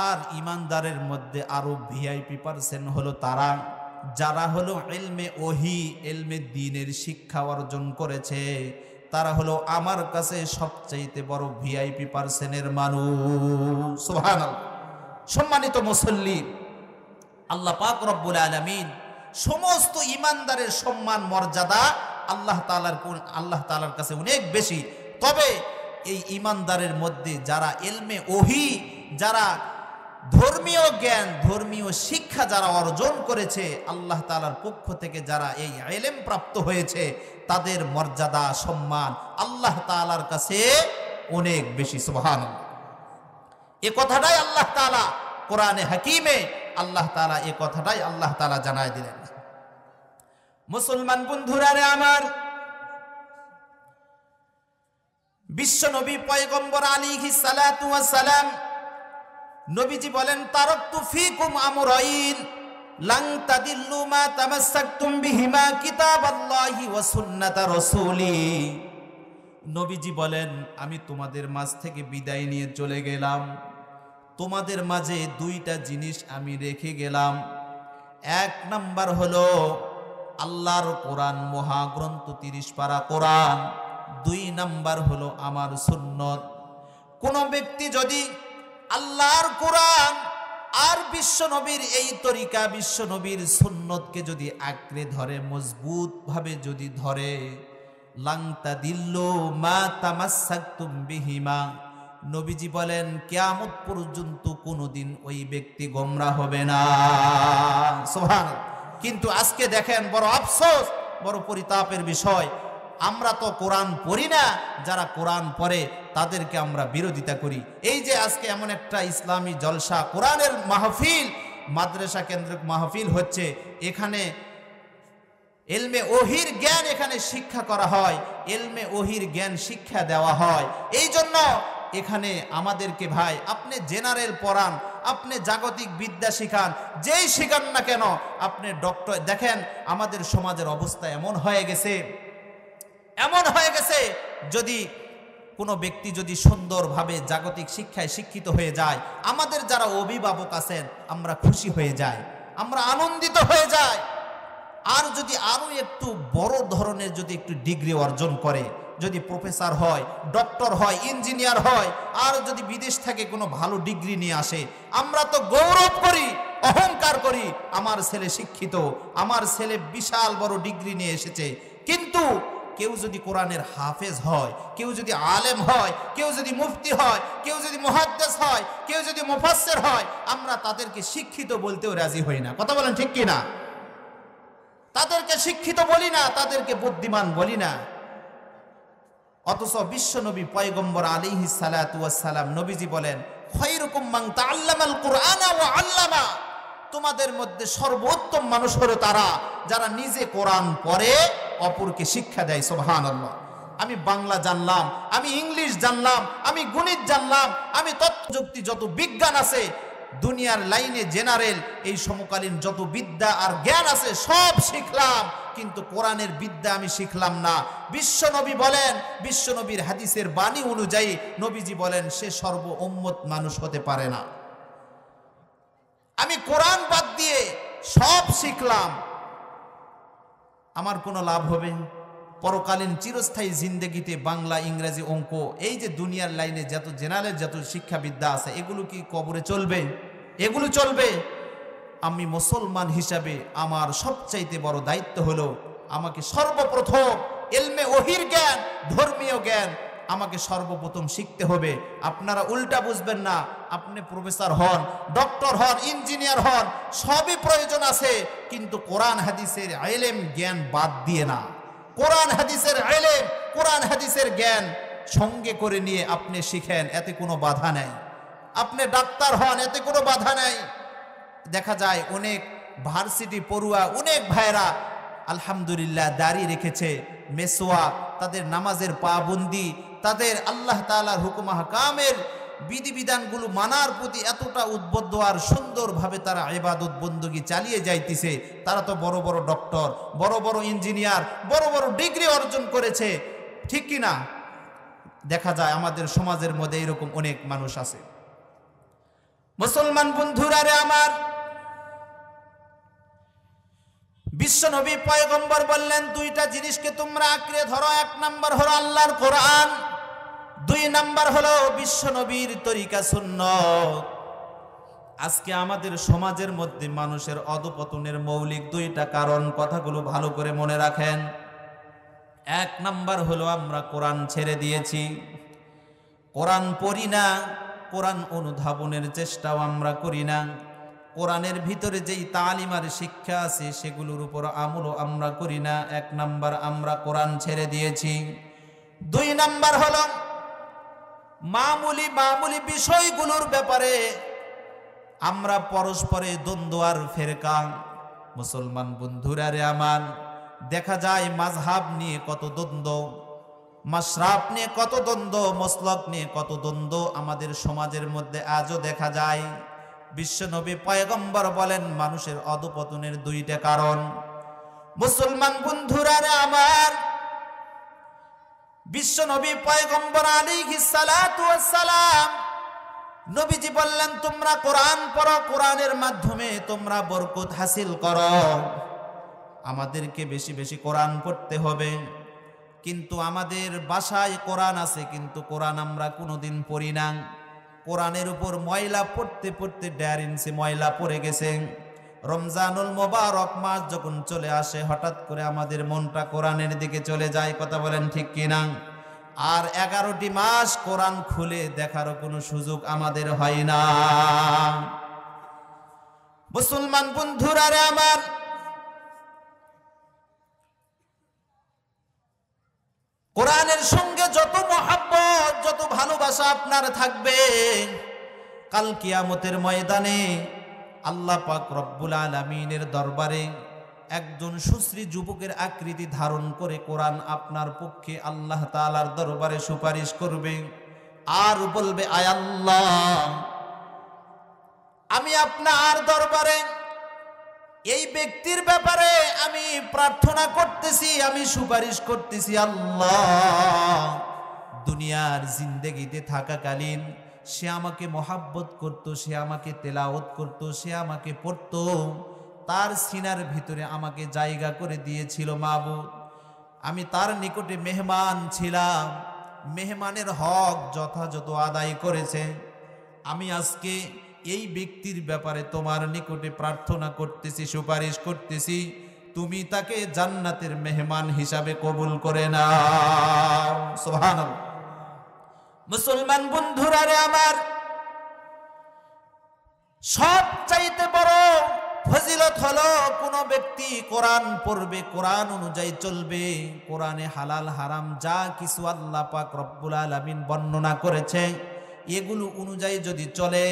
আর ঈমানদারের মধ্যে আরো ভিআইপি পার্সেন্ট হলো তারা যারা হলো ইলমে ওহী, ইলমে দ্বীনের শিক্ষা অর্জন করেছে, তারা হলো আমার কাছে সবচেয়ে বড় ভিআইপি পার্সেন্টের মানুষ। সুবহানাল্লাহ। সম্মানিত মুসল্লি, আল্লাহ পাক রব্বুল আলামিন সমস্ত ঈমানদারের সম্মান মর্যাদা আল্লাহ তাআলার কাছে অনেক বেশি। তবে এই ঈমানদারের মধ্যে যারা ইলমে ওহী, যারা ধর্মীয় জ্ঞান, ধর্মীয় শিক্ষা যারা অর্জন করেছে, আল্লাহ তাআলার পক্ষ থেকে যারা এই ইলম প্রাপ্ত হয়েছে, তাদের মর্যাদা সম্মান আল্লাহ তাআলার কাছে অনেক বেশি। সুবহানাল্লাহ। এই কথাটাই আল্লাহ তাআলা কোরআনে হাকিমে আল্লাহ তাআলা এই কথাটাই আল্লাহ তাআলা জানায় দিলেন। মুসলমান বন্ধুরা রে আমার, বিশ্ব নবী পয়গম্বর আলাইহিস সালাতু ওয়াস সালাম নবীজি বলেন, তারাকতু ফীকুম আমরাইন লান তাদিল্লু মা তামাসসাকতুম বিহিমা কিতাবাল্লাহি ওয়া সুন্নাতা রাসূলি। নবীজি বলেন, আমি তোমাদের মাঝ থেকে বিদায় নিয়ে চলে গেলাম, তোমাদের মাঝে দুইটা জিনিস আমি রেখে গেলাম। এক নাম্বার হলো আল্লাহর কোরআন, মহাগ্রন্থ 30 পারা কোরআন। 2 নাম্বার হলো আমার সুন্নত। কোন ব্যক্তি যদি আল্লাহর কোরআন আর বিশ্ব নবীর এই তরিকা, বিশ্ব নবীর সুন্নতকে যদি আঁকড়ে ধরে, মজবুত ভাবে যদি ধরে, লাং তাদিল্লু মা তামাসসাকতুম বিহিমা, নবীজি বলেন কিয়ামত পর্যন্ত কোনোদিন ওই ব্যক্তি গোমরা হবে না। সুবহানাল্লাহ। কিন্তু আজকে দেখেন, বড় আফসোস, বড় পরিতাপের বিষয়, আমরা তো কোরআন পড়ি না, যারা কোরআন পড়ে তাদেরকে আমরা বিরোধিতা করি। এই যে আজকে এমন একটা ইসলামী জলসা, কোরআনের মাহফিল, মাদ্রাসা কেন্দ্রিক মাহফিল হচ্ছে, এখানে ইলমে ওহির জ্ঞান এখানে শিক্ষা করা হয়, ইলমে ওহির জ্ঞান শিক্ষা দেওয়া হয়। এই জন্য এখানে আমাদেরকে ভাই, আপনি জেনারেল পড়ান, আপনি জাগতিক বিদ্যা শিখান, যেই শিখান না কেন, আপনি ডক্টর, দেখেন আমাদের সমাজের অবস্থা এমন হয়ে গেছে, যদি কোনো ব্যক্তি যদি সুন্দরভাবে জাগতিক শিক্ষায় শিক্ষিত হয়ে যায়, আমাদের যারা অভিভাবক আছেন আমরা খুশি হয়ে যাই, আমরা আনন্দিত হয়ে যাই। আর যদি আরো একটু বড় ধরনের যদি একটু ডিগ্রি অর্জন করে, যদি প্রফেসর হয়, ডক্টর হয়, ইঞ্জিনিয়ার হয়, আর যদি বিদেশ থেকে কোনো ভালো ডিগ্রি নিয়ে আসে, আমরা তো গৌরব করি, অহংকার করি, আমার ছেলে শিক্ষিত, আমার ছেলে বিশাল বড় ডিগ্রি নিয়ে এসেছে। কিন্তু কেউ যদি কোরআনের হাফেজ হয়, কেউ যদি আলেম হয়, কেউ যদি মুফতি হয়, কেউ যদি মুহাদ্দিস হয়, কেউ যদি মুফাসসির হয়, আমরা তাদেরকে শিক্ষিত বলতেও রাজি হই না। কথা বলেন ঠিক কি না? তাদেরকে শিক্ষিত বলি না, তাদেরকে বুদ্ধিমান বলি না। অথচ বিশ্ব নবী পয়গম্বর আলাইহিস সালাতু ওয়াস সালাম নবীজি বলেন, খায়রুকুম মান তাআল্লামাল কুরআনা ওয়া আল্লামা, তোমাদের মধ্যে সর্বোত্তম মানুষ হলো তারা যারা নিজে কোরআন পড়ে অপরকে শিক্ষা দেয়। সুবহানাল্লাহ। আমি বাংলা জানলাম, আমি ইংলিশ জানলাম, আমি গণিত জানলাম, আমি তথ্যযুক্তি যত বিজ্ঞান আছে দুনিয়ার লাইনে জেনারেল, এই সমকালীন যত বিদ্যা আর জ্ঞান আছে সব শিখলাম, কিন্তু কোরআনের বিদ্যা আমি শিখলাম না। বিশ্বনবী বলেন, বিশ্বনবীর হাদিসের বাণী অনুযায়ী নবীজি বলেন, সে সর্ব উম্মত মানুষ হতে পারে না। আমি কোরআন বাদ দিয়ে সব শিখলাম, আমার কোনো লাভ হবে? পরকালীন চিরস্থায়ী জিন্দেগিতে বাংলা, ইংরেজি, অঙ্ক, এই যে দুনিয়ার লাইনে যত জেনারেল যত শিক্ষাবিদ্যা আছে, এগুলো কি কবরে চলবে? এগুলো চলবে? আমি মুসলমান হিসাবে আমার সবচাইতে বড় দায়িত্ব হলো আমাকে সর্বপ্রথম ইলমে ওহির জ্ঞান, ধর্মীয় জ্ঞান আমাকে সর্বপ্রথম শিখতে হবে। আপনারা উল্টা বুঝবেন না, আপনি প্রফেসর হন, ডক্টর হন, ইঞ্জিনিয়ার হন, সবই প্রয়োজন আছে, কিন্তু কোরআন হাদিসের ইলম জ্ঞান বাদ দিয়ে না। কোরআন হাদিসের ইলম, কোরআন হাদিসের জ্ঞান সঙ্গে করে নিয়ে আপনি শিখেন, এতে কোনো বাধা নেই। আপনি ডাক্তার হন, এতে কোনো বাধা নেই। দেখা যায় অনেক ভার্সিটি পড়ুয়া অনেক ভাইরা আলহামদুলিল্লাহ দাড়ি রেখেছে, মেসওয়াক, তাদের নামাজের পাবন্দি, তাদের আল্লাহ তাআলার হুকুম আহকামের বিধিবিধানগুলো মানার প্রতি এতটা উদ্বুদ্ধ আর সুন্দরভাবে তারা ইবাদত বندگی চালিয়ে যাইতেছে। তারা তো বড় বড় ডক্টর, বড় বড় ইঞ্জিনিয়ার, বড় বড় ডিগ্রি অর্জন করেছে, ঠিক কি না? দেখা যায় আমাদের সমাজের মধ্যে এরকম অনেক মানুষ আছে। মুসলমান বন্ধুরা রে আমার, বিশ্বনবী পয়গম্বর বললেন, দুইটা জিনিসকে তোমরা আঁকড়ে ধরো। এক নাম্বার হলো আল্লাহর কোরআন, 2 নাম্বার হলো বিশ্বনবীর তরিকা সুন্নাত। আজকে আমাদের সমাজের মধ্যে মানুষের অধপতনের মৌলিক 2টা কারণ, কথাগুলো ভালো করে মনে রাখেন। 1 নাম্বার হলো আমরা কোরআন ছেড়ে দিয়েছি, কোরআন পড়ি না, কোরআন অনুধাবনের চেষ্টাও আমরা করি না। কোরআনের ভিতরে যেই তালিম আর শিক্ষা আছে সেগুলোর উপর আমলও আমরা করি না। 1 নাম্বার, আমরা কোরআন ছেড়ে দিয়েছি। 2 নাম্বার হলো মামুলি বিষয়গুলোর ব্যাপারে আমরা পরস্পরে দ্বন্দ্ব আর ফেরকা। মুসলমান বন্ধুরা রে আমার, দেখা যায় মাযহাব নিয়ে কত দ্বন্দ্ব, মাশরাব নিয়ে কত দ্বন্দ্ব, মসলক নিয়ে কত দ্বন্দ্ব আমাদের সমাজের মধ্যে আজও দেখা যায়। বিশ্বনবী পয়গম্বর বলেন মানুষের অধঃপতনের 2টা কারণ। মুসলমান বন্ধুরা রে আমার, বিশ্বনবী পয়গম্বর আলাইহিস সালাতু ওয়াস সালাম নবীজি বললেন তোমরা কোরআন পড়ো, কোরআনের মাধ্যমে তোমরা বরকত হাসিল করো। আমাদেরকে বেশি বেশি কোরআন পড়তে হবে। কিন্তু আমাদের বাসায় কোরআন আছে, কিন্তু কোরআন আমরা কোনোদিন পড়ি না। কোরআনের উপর ময়লা পড়তে পড়তে 1.5 ইঞ্চি ময়লা পড়ে গেছে। রমজানুল মোবারক মাস যখন চলে আসে, হঠাৎ করে আমাদের মনটা কোরআনের দিকে চলে যায়। কথা বলেন ঠিক কিনা? আর 11টি মাস কোরআন খুলে দেখারও কোনো সুযোগ আমাদের হয় না। মুসলমান বন্ধুরা রে আমার, কোরআনের সঙ্গে যত মহব্বত, যত ভালোবাসা আপনার থাকবে, কাল কিয়ামতের ময়দানে আল্লাহ পাক রব্বুল আলামিনের দরবারে একজন সুশ্রী যুবকের আকৃতি ধারণ করে কোরআন আপনার পক্ষে আল্লাহ তাআলার দরবারে সুপারিশ করবে আর বলবে, আয় আল্লাহ, আমি আপনার দরবারে এই ব্যক্তির ব্যাপারে আমি প্রার্থনা করতেছি, আমি সুপারিশ করতেছি। আল্লাহ, দুনিয়ার জিন্দেগিতে থাকাকালীন সে আমাকে মহাব্বত করত, সে আমাকে তেলাওয়াত করত, সে আমাকে পড়তো, তার সিনার ভিতরে আমাকে জায়গা করে দিয়েছিল মাবুদ। আমি তার নিকটে মেহমান ছিলাম, মেহমানের হক যথাযথ আদায় করেছে। আমি আজকে এই ব্যক্তির ব্যাপারে তোমার নিকটে প্রার্থনা করতেছি, সুপারিশ করতেছি, তুমি তাকে জান্নাতের মেহমান হিসাবে কবুল করে নাও। সুবহানাল্লাহ। মুসলমান বন্ধুরা রে আমার, সবচাইতে বড় ফজিলত হলো কোন ব্যক্তি কোরআন পড়বে, কোরআন অনুযায়ী চলবে। কোরআনে হালাল হারাম যা কিছু আল্লাহ পাক রব্বুল আলামিন বর্ণনা করেছে, এগুলো অনুযায়ী যদি চলে,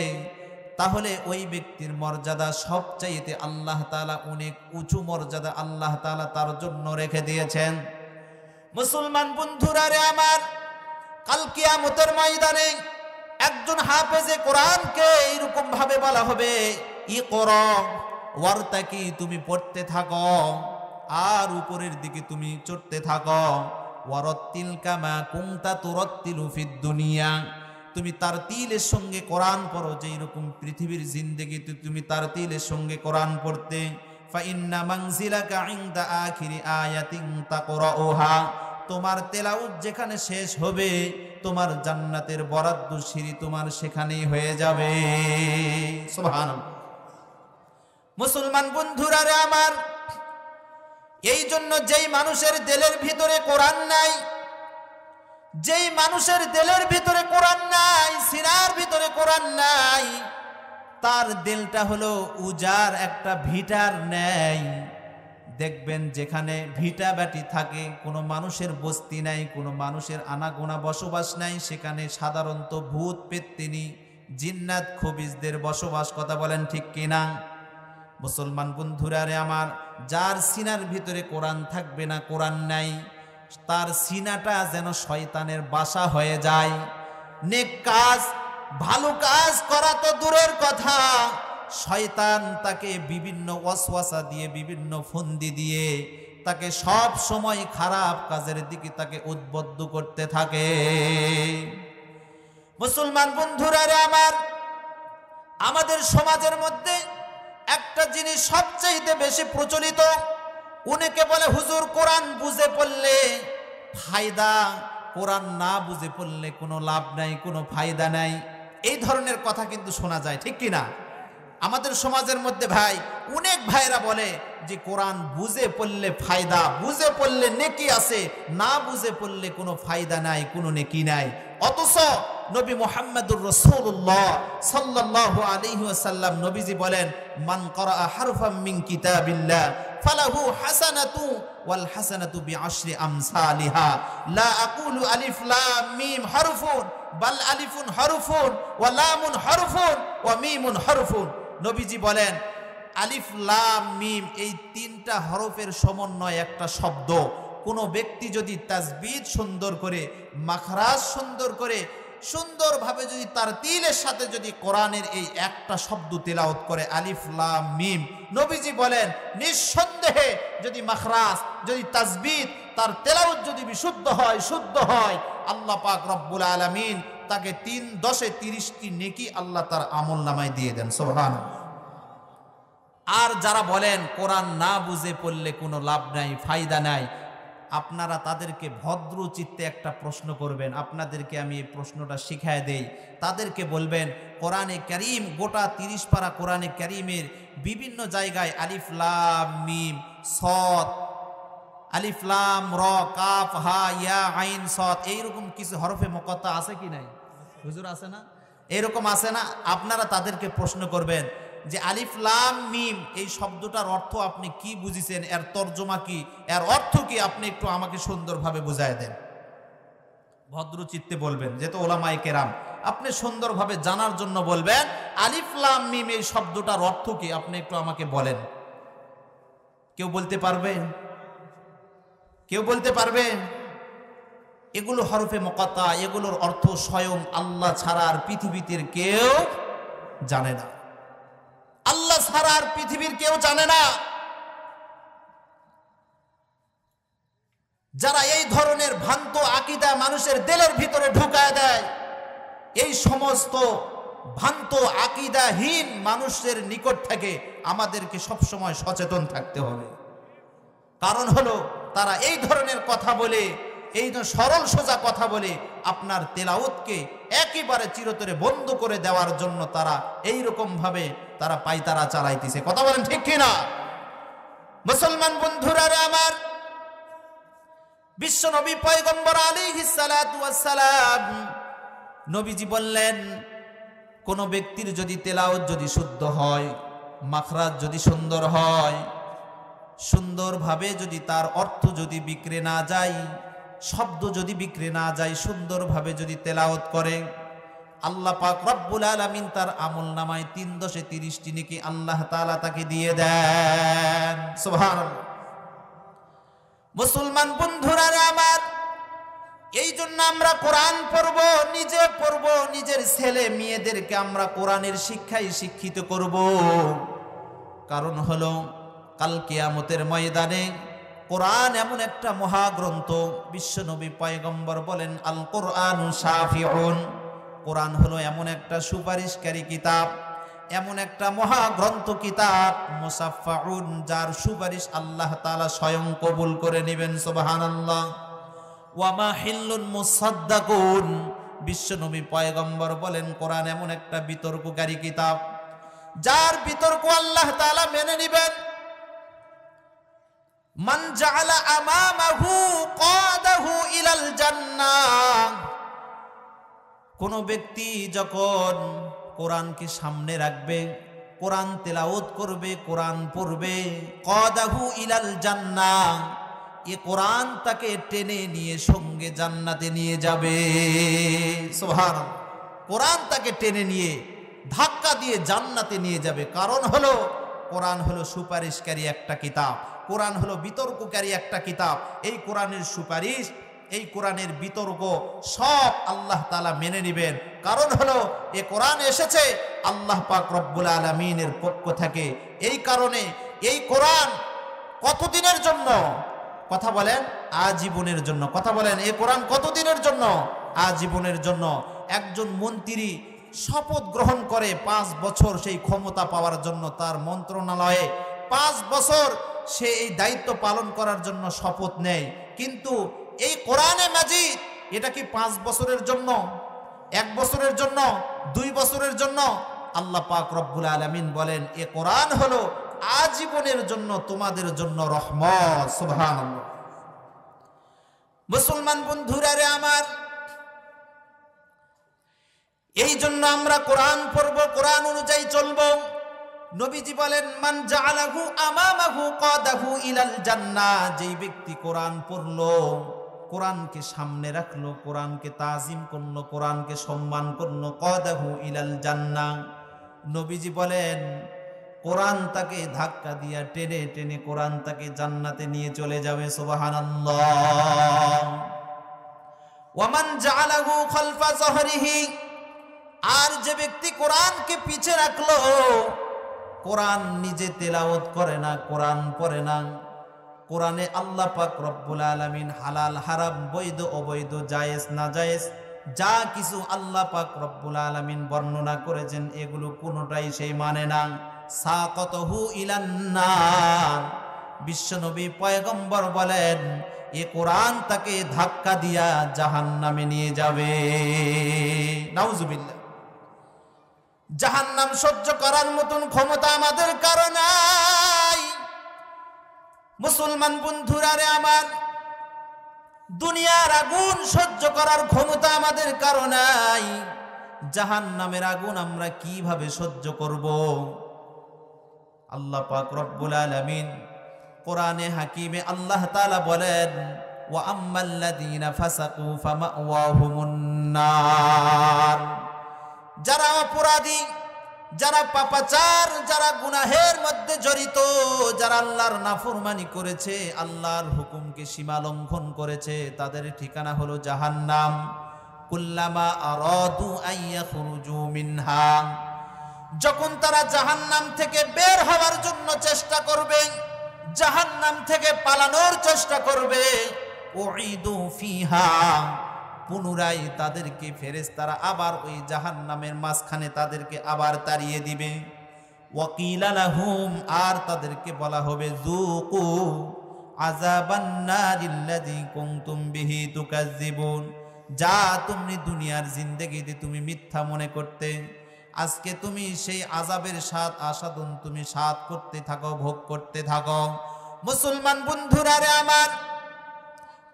তাহলে ওই ব্যক্তির মর্যাদা সবচাইতে আল্লাহ তাআলা অনেক উঁচু মর্যাদা আল্লাহ তাআলা তার জন্য রেখে দিয়েছেন। মুসলমান বন্ধুরা রে আমার, কাল কিয়ামতের ময়দানে একজন হাফেজে কোরআনকে এরকম ভাবে বলা হবে, ইকরা ওয়ারতাকি, তুমি পড়তে থাকো আর উপরের দিকে তুমি চড়তে থাকো। ওয়ারাত্তিল কামা কুনতা তুরাত্তিলু ফিদ দুনিয়া, তুমি তার তিলের সঙ্গে কোরআন পড়ো, যেই রকম পৃথিবীর জিন্দেগিতে তুমি তার তিলের সঙ্গে কোরআন পড়তে। ফা ইন্না মানজিলাকা ইনদা আখিরি আয়াতিন তাকরাউহা, তোমার তেলাওয়াত যেখানে শেষ হবে, তোমার জান্নাতের বরাদ্দ সিঁড়ি তোমার সেখানেই হয়ে যাবে। সুবহানাল্লাহ। মুসলমান বন্ধুরা রে আমার, এই জন্য যেই মানুষের দিলের ভিতরে কোরআন নাই, যেই মানুষের দিলের ভিতরে কোরআন নাই, সিনার ভিতরে কোরআন নাই, তার দিলটা হলো উজার একটা ভিটার ন্যায়। দেখবেন যেখানে ভিটা বাটি থাকে, কোনো মানুষের বস্তি নাই, কোনো মানুষের আনাগোনা বসবাস নাই, সেখানে সাধারণত ভূত পেত্তিনি জিন্নাত খবিজদের বসবাস। কথা বলেন ঠিক কিনা? মুসলমান বন্ধুরা রে আমার, যার সিনার ভিতরে কোরআন থাকবে না, কোরআন নাই, তার সিনাটা যেন শয়তানের বাসা হয়ে যায়। নেক কাজ, ভালো কাজ করা তো দূরের কথা, শয়তান তাকে বিভিন্ন ওয়াসওয়াসা দিয়ে, বিভিন্ন ফন্দি দিয়ে তাকে সব সময় খারাপ কাজের দিকে তাকে উদ্বুদ্ধ করতে থাকে। মুসলমান বন্ধুরা রে আমার, আমাদের সমাজের মধ্যে একটা জিনিস সবচেয়ে বেশি প্রচলিত, অনেকে বলে হুজুর কোরআন বুঝে পড়লে ফায়দা, কোরআন না বুঝে পড়লে কোনো লাভ নাই, কোনো ফায়দা নাই। এই ধরনের কথা কিন্তু শোনা যায়, ঠিক কিনা? আমাদের সমাজের মধ্যে ভাই, অনেক ভাইরা বলে যে কোরআন বুঝে পড়লে ফায়দা, বুঝে পড়লে নেকি আছে, না বুঝে পড়লে কোনো ফায়দা নাই, কোনো নেকি নাই। অথচ নবী মুহাম্মদুর রাসূলুল্লাহ সাল্লাল্লাহু আলাইহি ওয়াসাল্লাম নবীজি বলেন, মান ক্বারা হারফাম মিন কিতাবিল্লাহ ফালাহু হাসানাতু ওয়াল হাসানাতু বিআশরি আমসালিহা লা আকুলু আলিফ লাম মিম হারফুন বাল আলিফুন হারফুন ওয়া লামুন হারফুন ওয়া মিমুন হারফুন। নবীজি বলেন, আলিফ লাম মিম এই তিনটা হরফের সমন্বয় একটা শব্দ। কোনো ব্যক্তি যদি তাজবিদ সুন্দর করে, মাখরাজ সুন্দর করে, সুন্দরভাবে যদি তার তিলের সাথে যদি কোরআনের এই একটা শব্দ তেলাওয়াত করে, আলিফ লাম মিম, নবীজি বলেন নিঃসন্দেহে যদি মাখরাজ, যদি তাজবিদ, তার তেলাওয়াত যদি বিশুদ্ধ হয়, শুদ্ধ হয়, আল্লাহ পাক রব্বুল আলামিন তাকে 3×10 30টি নেকি আল্লাহ তার আমলনামায় দিয়ে দেন। সুবহানাল্লাহ। আর যারা বলেন কোরআন না বুঝে পড়লে কোনো লাভ নাই, ফায়দা নাই, আপনারা তাদেরকে ভদ্র চিত্তে একটা প্রশ্ন করবেন। আপনাদেরকে আমি এই প্রশ্নটা শিখায় দেই। তাদেরকে বলবেন, কোরআনে কারীম, গোটা 30 পারা কোরআনে কারীমের বিভিন্ন জায়গায় আলিফ লাম মিম সদ, আলিফ লাম র কাফ হা ইয়া আইন সদ, এইরকম কিছু হরফে মুকাত্তা আছে কি নাই? হুজুর আছে না? এরকম আছে না? আপনারা তাদেরকে প্রশ্ন করবেন যে আলিফ লাম মিম এই শব্দটার অর্থ আপনি কি বুঝিছেন, এর তর্জমা কি, এর অর্থ কি, আপনি একটু আমাকে সুন্দরভাবে বুঝায় দেন। ভদ্র চিত্তে বলবেন, যেহেতু ওলামায়ে কেরাম, আপনি সুন্দরভাবে জানার জন্য বলবেন আলিফ লাম মিম এই শব্দটার অর্থ কি, আপনি একটু আমাকে বলেন। কেউ বলতে পারবে? কেউ বলতে পারবে? এগুলো হরফে মুকাত্তা, এগুলোর অর্থ স্বয়ং আল্লাহ ছাড়া আর পৃথিবীতে কেউ জানে না। আল্লাহ ছাড়া আর পৃথিবীর কেউ জানে না। যারা এই ধরনের ভ্রান্ত আকীদা মানুষের দিলের ভিতরে ঢুকায় দেয়, এই সমস্ত ভ্রান্ত আকীদাহীন মানুষের নিকট থেকে আমাদেরকে সবসময় সচেতন থাকতে হবে। কারণ হলো তারা এই ধরনের কথা বলে, এই সরল সোজা কথা বলে আপনার তেলাওয়াতকে একেবারে চিরতরে বন্ধ করে দেওয়ার জন্য তারা এইরকম ভাবে তারা পায়তারা চালাইতেছে। কথা বলেন ঠিক কিনা? মুসলমান বন্ধুরা আমার, বিশ্ব নবী পয়গম্বর আলাইহিস সালাতু ওয়াস সালাম নবীজি বললেন, কোন ব্যক্তির যদি তেলাওয়াত যদি শুদ্ধ হয়, মাখরাজ যদি সুন্দর হয়, সুন্দরভাবে যদি তার অর্থ যদি বিক্রে না যায়, শব্দ যদি বিক্রে না যায়, সুন্দরভাবে যদি তেলাওয়াত করে, আল্লাহ পাক রব্বুল আলামিন তার আমলনামায় 3×10 30টি নেকি আল্লাহ তাআলা তাকে দিয়ে দেন। সুবহানাল্লাহ। মুসলমান বন্ধুরা আমার, এই জন্য আমরা কোরআন পড়ব, নিজে পড়ব, নিজের ছেলে মেয়েদেরকে আমরা কোরআনের শিক্ষায় শিক্ষিত করব। কারণ হলো কাল কিয়ামতের ময়দানে কোরআন এমন একটা মহাগ্রন্থ, বিশ্বনবী পয়গম্বর বলেন আল কোরআনু শাফিউন, কোরআন হলো এমন একটা সুপারিশকারী কিতাব, এমন একটা মহাগ্রন্থ কিতাব, মুসাফফাউন, যার সুপারিশ আল্লাহ তাআলা স্বয়ং কবুল করে নেবেন। সুবহানাল্লাহ। ওয়া মাহিল্লুন মুসাদ্দাকুন, বিশ্বনবী পয়গম্বর বলেন কোরআন এমন একটা বিতর্ককারী কিতাব, যার বিতর্ক আল্লাহ তাআলা মেনে নেবেন। মান জাআলা আমামাহু কাদাহু ইলাল জান্নাহ, কোন ব্যক্তি যখন কোরআনকে সামনে রাখবে, কোরআন তেলাওয়াত করবে, কোরআন পড়বে, কাদাহু ইলাল জান্নাহ, এ কোরআন তাকে টেনে নিয়ে সঙ্গে জান্নাতে নিয়ে যাবে। সুবহানাল্লাহ। কোরআন তাকে টেনে নিয়ে ধাক্কা দিয়ে জান্নাতে নিয়ে যাবে। কারণ হলো কোরআন হলো সুপারিশকারী একটা কিতাব, কোরআন হলো বিতর্ককারী একটা কিতাব। এই কোরআনের সুপারিশ, এই কোরআনের বিতর্ক সব আল্লাহ তাআলা মেনে নেবেন। কারণ হলো এ কোরআন এসেছে আল্লাহ পাক রব্বুল আলামিনের পক্ষ থেকে। এই কারণে এই কোরআন কতদিনের জন্য? কথা বলেন, আজীবনের জন্য। কথা বলেন, এই কোরআন কতদিনের জন্য? আজীবনের জন্য। একজন মন্ত্রী শপথ গ্রহণ করে 5 বছর সেই ক্ষমতা পাওয়ার জন্য, তার মন্ত্রণালয়ে 5 বছর সে এই দায়িত্ব পালন করার জন্য শপথ নেয়। কিন্তু এই কোরআনে মাজিদ এটা কি 5 বছরের জন্য, 1 বছরের জন্য, 2 বছরের জন্য? আল্লাহ পাক রব্বুল আলামিন বলেন এ কোরআন হলো আজীবনের জন্য তোমাদের জন্য রহমত। সুবহানাল্লাহ। মুসলমান বন্ধুরা রে আমার, এই জন্য আমরা কোরআন পড়ব, কোরআন অনুযায়ী চলব। নবীজি বলেন, মান জাআলাহু আমামাহু কাদাহু ইলাল জান্নাহ, যেই ব্যক্তি কোরআন পড়লো, কোরআনকে সামনে রাখলো, কোরআনকে তাজিম করলো, কোরআনকে সম্মান করলো, কাদাহু ইলাল জান্নাহ, নবীজি বলেন কোরআন তাকে ধাক্কা দিয়া টেনে টেনে কোরআন তাকে জান্নাতে নিয়ে চলে যাবে। সুবহানাল্লাহ। ওয়ামান জাআলাহু খালফা যহরিহি, আর যে ব্যক্তি কোরআনকে পিছে রাখলো, কোরআন নিজে তেলাওয়াত করে না, কোরআন পড়ে না, কোরআনে আল্লাহ পাক রব্বুল আলামিন হালাল হারাম, বৈধ অবৈধ, জায়েজ নাজায়েজ যা কিছু আল্লাহ পাক রব্বুল আলামিন বর্ণনা করেছেন এগুলো কোনোটাই সেই মানে না। সাকাতহু ইলান নার, বিশ্বনবী পয়গম্বর বলেন এ কোরআন তাকে ধাক্কা দিয়া জাহান্নামে নিয়ে যাবে। নাউজুবিল্লাহ। জাহান্নাম সহ্য করার মতন ক্ষমতা আমাদের কারো নাই। মুসলমান বন্ধুরা রে আমার, দুনিয়ার আগুন সহ্য করার ক্ষমতা আমাদের কারো নাই। জাহান্নামের আগুন আমরা কিভাবে সহ্য করব? আল্লাহ পাক রব্বুল আলামিন কোরআনে হাকিমে আল্লাহ তাআলা বলেন, ওয়া আম্মাল্লাযীনা ফাসাকু ফামাওয়াহুমুন নার, যারা অপরাধী, যারা পাপাচার, যারা গুনাহের মধ্যে জড়িত, যারা আল্লাহর নাফরমানি করেছে, আল্লাহর হুকুমকে সীমা লঙ্ঘন করেছে, তাদের ঠিকানা হলো জাহান্নাম। কুল্লামা আরাদু আইয়াখরুজু মিনহা, যখন তারা জাহান্নাম থেকে বের হওয়ার জন্য চেষ্টা করবে, জাহান্নাম থেকে পালানোর চেষ্টা করবে, উইদু ফিহা, পুনরায় তাদেরকে ফেরেশতারা আবার ওই জাহান্নামের মাঝখানে তাদেরকে আবার তাড়িয়ে দিবে। ওয়াকিলা লাহুম, আর তাদেরকে বলা হবে যুকু আযাবান নারিল্লাযী কুনতুম বিহি তুকাজ্জিবুন, যা তুমি দুনিয়ার জিন্দেগিতে তুমি মিথ্যা মনে করতে, আজকে তুমি সেই আযাবের স্বাদ আস্বাদন তুমি স্বাদ করতে থাকো, ভোগ করতে থাকো। মুসলমান বন্ধুরা রে আমার,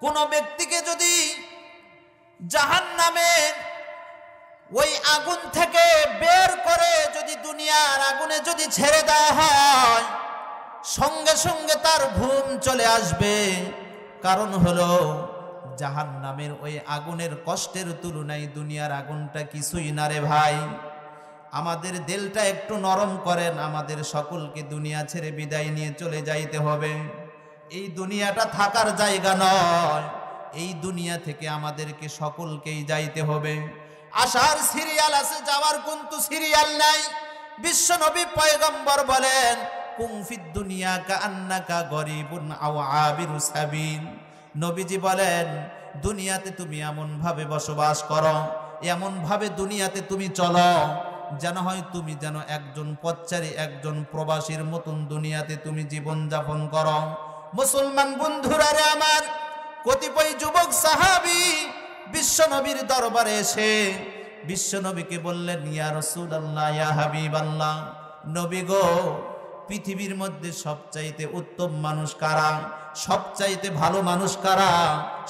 কোন ব্যক্তিকে যদি জাহান্নামের ওই আগুন থেকে বের করে যদি দুনিয়ার আগুনে যদি ছেড়ে দেওয়া হয়, সঙ্গে সঙ্গে তার ঘুম চলে আসবে। কারণ হলো জাহান্নামের ওই আগুনের কষ্টের তুলনায় দুনিয়ার আগুনটা কিছুই না রে ভাই। আমাদের দিলটা একটু নরম করেন, আমাদের সকলকে দুনিয়া ছেড়ে বিদায় নিয়ে চলে যাইতে হবে। এই দুনিয়াটা থাকার জায়গা নয়, এই দুনিয়া থেকে আমাদেরকে সকলকেই যাইতে হবে। আসার সিরিয়াল আছে, যাওয়ার কিন্তু সিরিয়াল নাই। বিশ্ব নবী পয়গম্বর বলেন, কুম ফিদ দুনিয়া কাআন্নাকা গরিবুন আও আবিরু সাবিল, নবীজি বলেন দুনিয়াতে তুমি এমন ভাবে বসবাস করো, এমন ভাবে দুনিয়াতে তুমি চলো যেন হয় তুমি যেন একজন পথচারী, একজন প্রবাসীর মতন দুনিয়াতে তুমি জীবন যাপন করো। মুসলমান বন্ধুরা রে আমার, কতিপয় যুবক সাহাবী বিশ্বনবীর দরবারে এসে বিশ্বনবীকে বললেন, ইয়া রাসূলুল্লাহ, ইয়া হাবিবাল্লাহ, নবী গো, পৃথিবীর মধ্যে সবচাইতে উত্তম মানুষ কারা, সবচাইতে ভালো মানুষ কারা,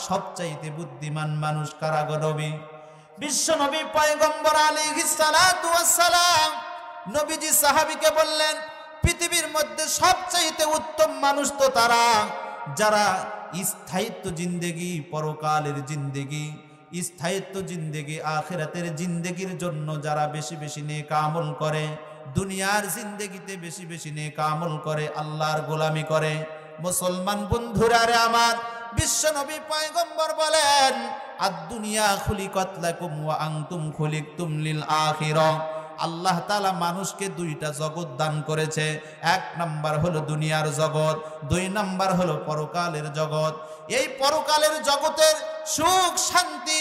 সবচাইতে বুদ্ধিমান মানুষ কারা গো নবী? বিশ্বনবী পয়গম্বর আলাইহিস সালাতু ওয়াস সালাম নবীজি সাহাবীকে বললেন, পৃথিবীর মধ্যে সবচাইতে উত্তম মানুষ তো তারা যারা স্থায়িত্ব জিন্দেগি, পরকালের জিন্দেগি, স্থায়িত্ব জিন্দেগি, আখিরাতের জিন্দেগির জন্য যারা বেশি বেশি নেক আমল করে, দুনিয়ার জিন্দেগিতে বেশি বেশি নেক আমল করে, আল্লাহর গোলামি করে। মুসলমান বন্ধুরা রে আমার, বিশ্বনবী পয়গম্বর বলেন, আদ-দুনিয়া খুলিকাত লাকুম ওয়া আনতুম খুলিকতুম লিল আখিরাহ, আল্লাহ তাআলা মানুষকে দুইটা জগৎ দান করেছে। এক নাম্বার হলো দুনিয়ার জগৎ, দুই নাম্বার হলো পরকালের জগৎ। এই পরকালের জগতের সুখ শান্তি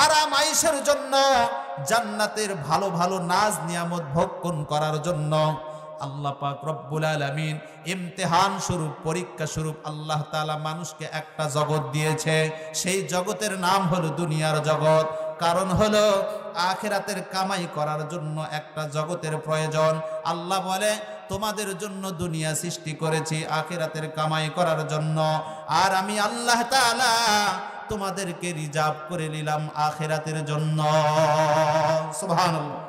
আরাম আয়েশের জন্য, জান্নাতের ভালো ভালো নাজ নিয়ামত ভক্ষণ করার জন্য আল্লাহ পাক রব্বুল আলামিন ইমতিহান স্বরূপ, পরীক্ষা স্বরূপ আল্লাহ তাআলা মানুষকে একটা জগৎ দিয়েছে। সেই জগতের নাম হলো দুনিয়ার জগৎ। কারণ হলো আখিরাতের কামাই করার জন্য একটা জগতের প্রয়োজন। আল্লাহ বলে, তোমাদের জন্য দুনিয়া সৃষ্টি করেছি আখিরাতের কামাই করার জন্য। আর আমি আল্লাহ তাআলা তোমাদেরকে রিজার্ভ করে নিলাম আখিরাতের জন্য। সুবহানাল্লাহ।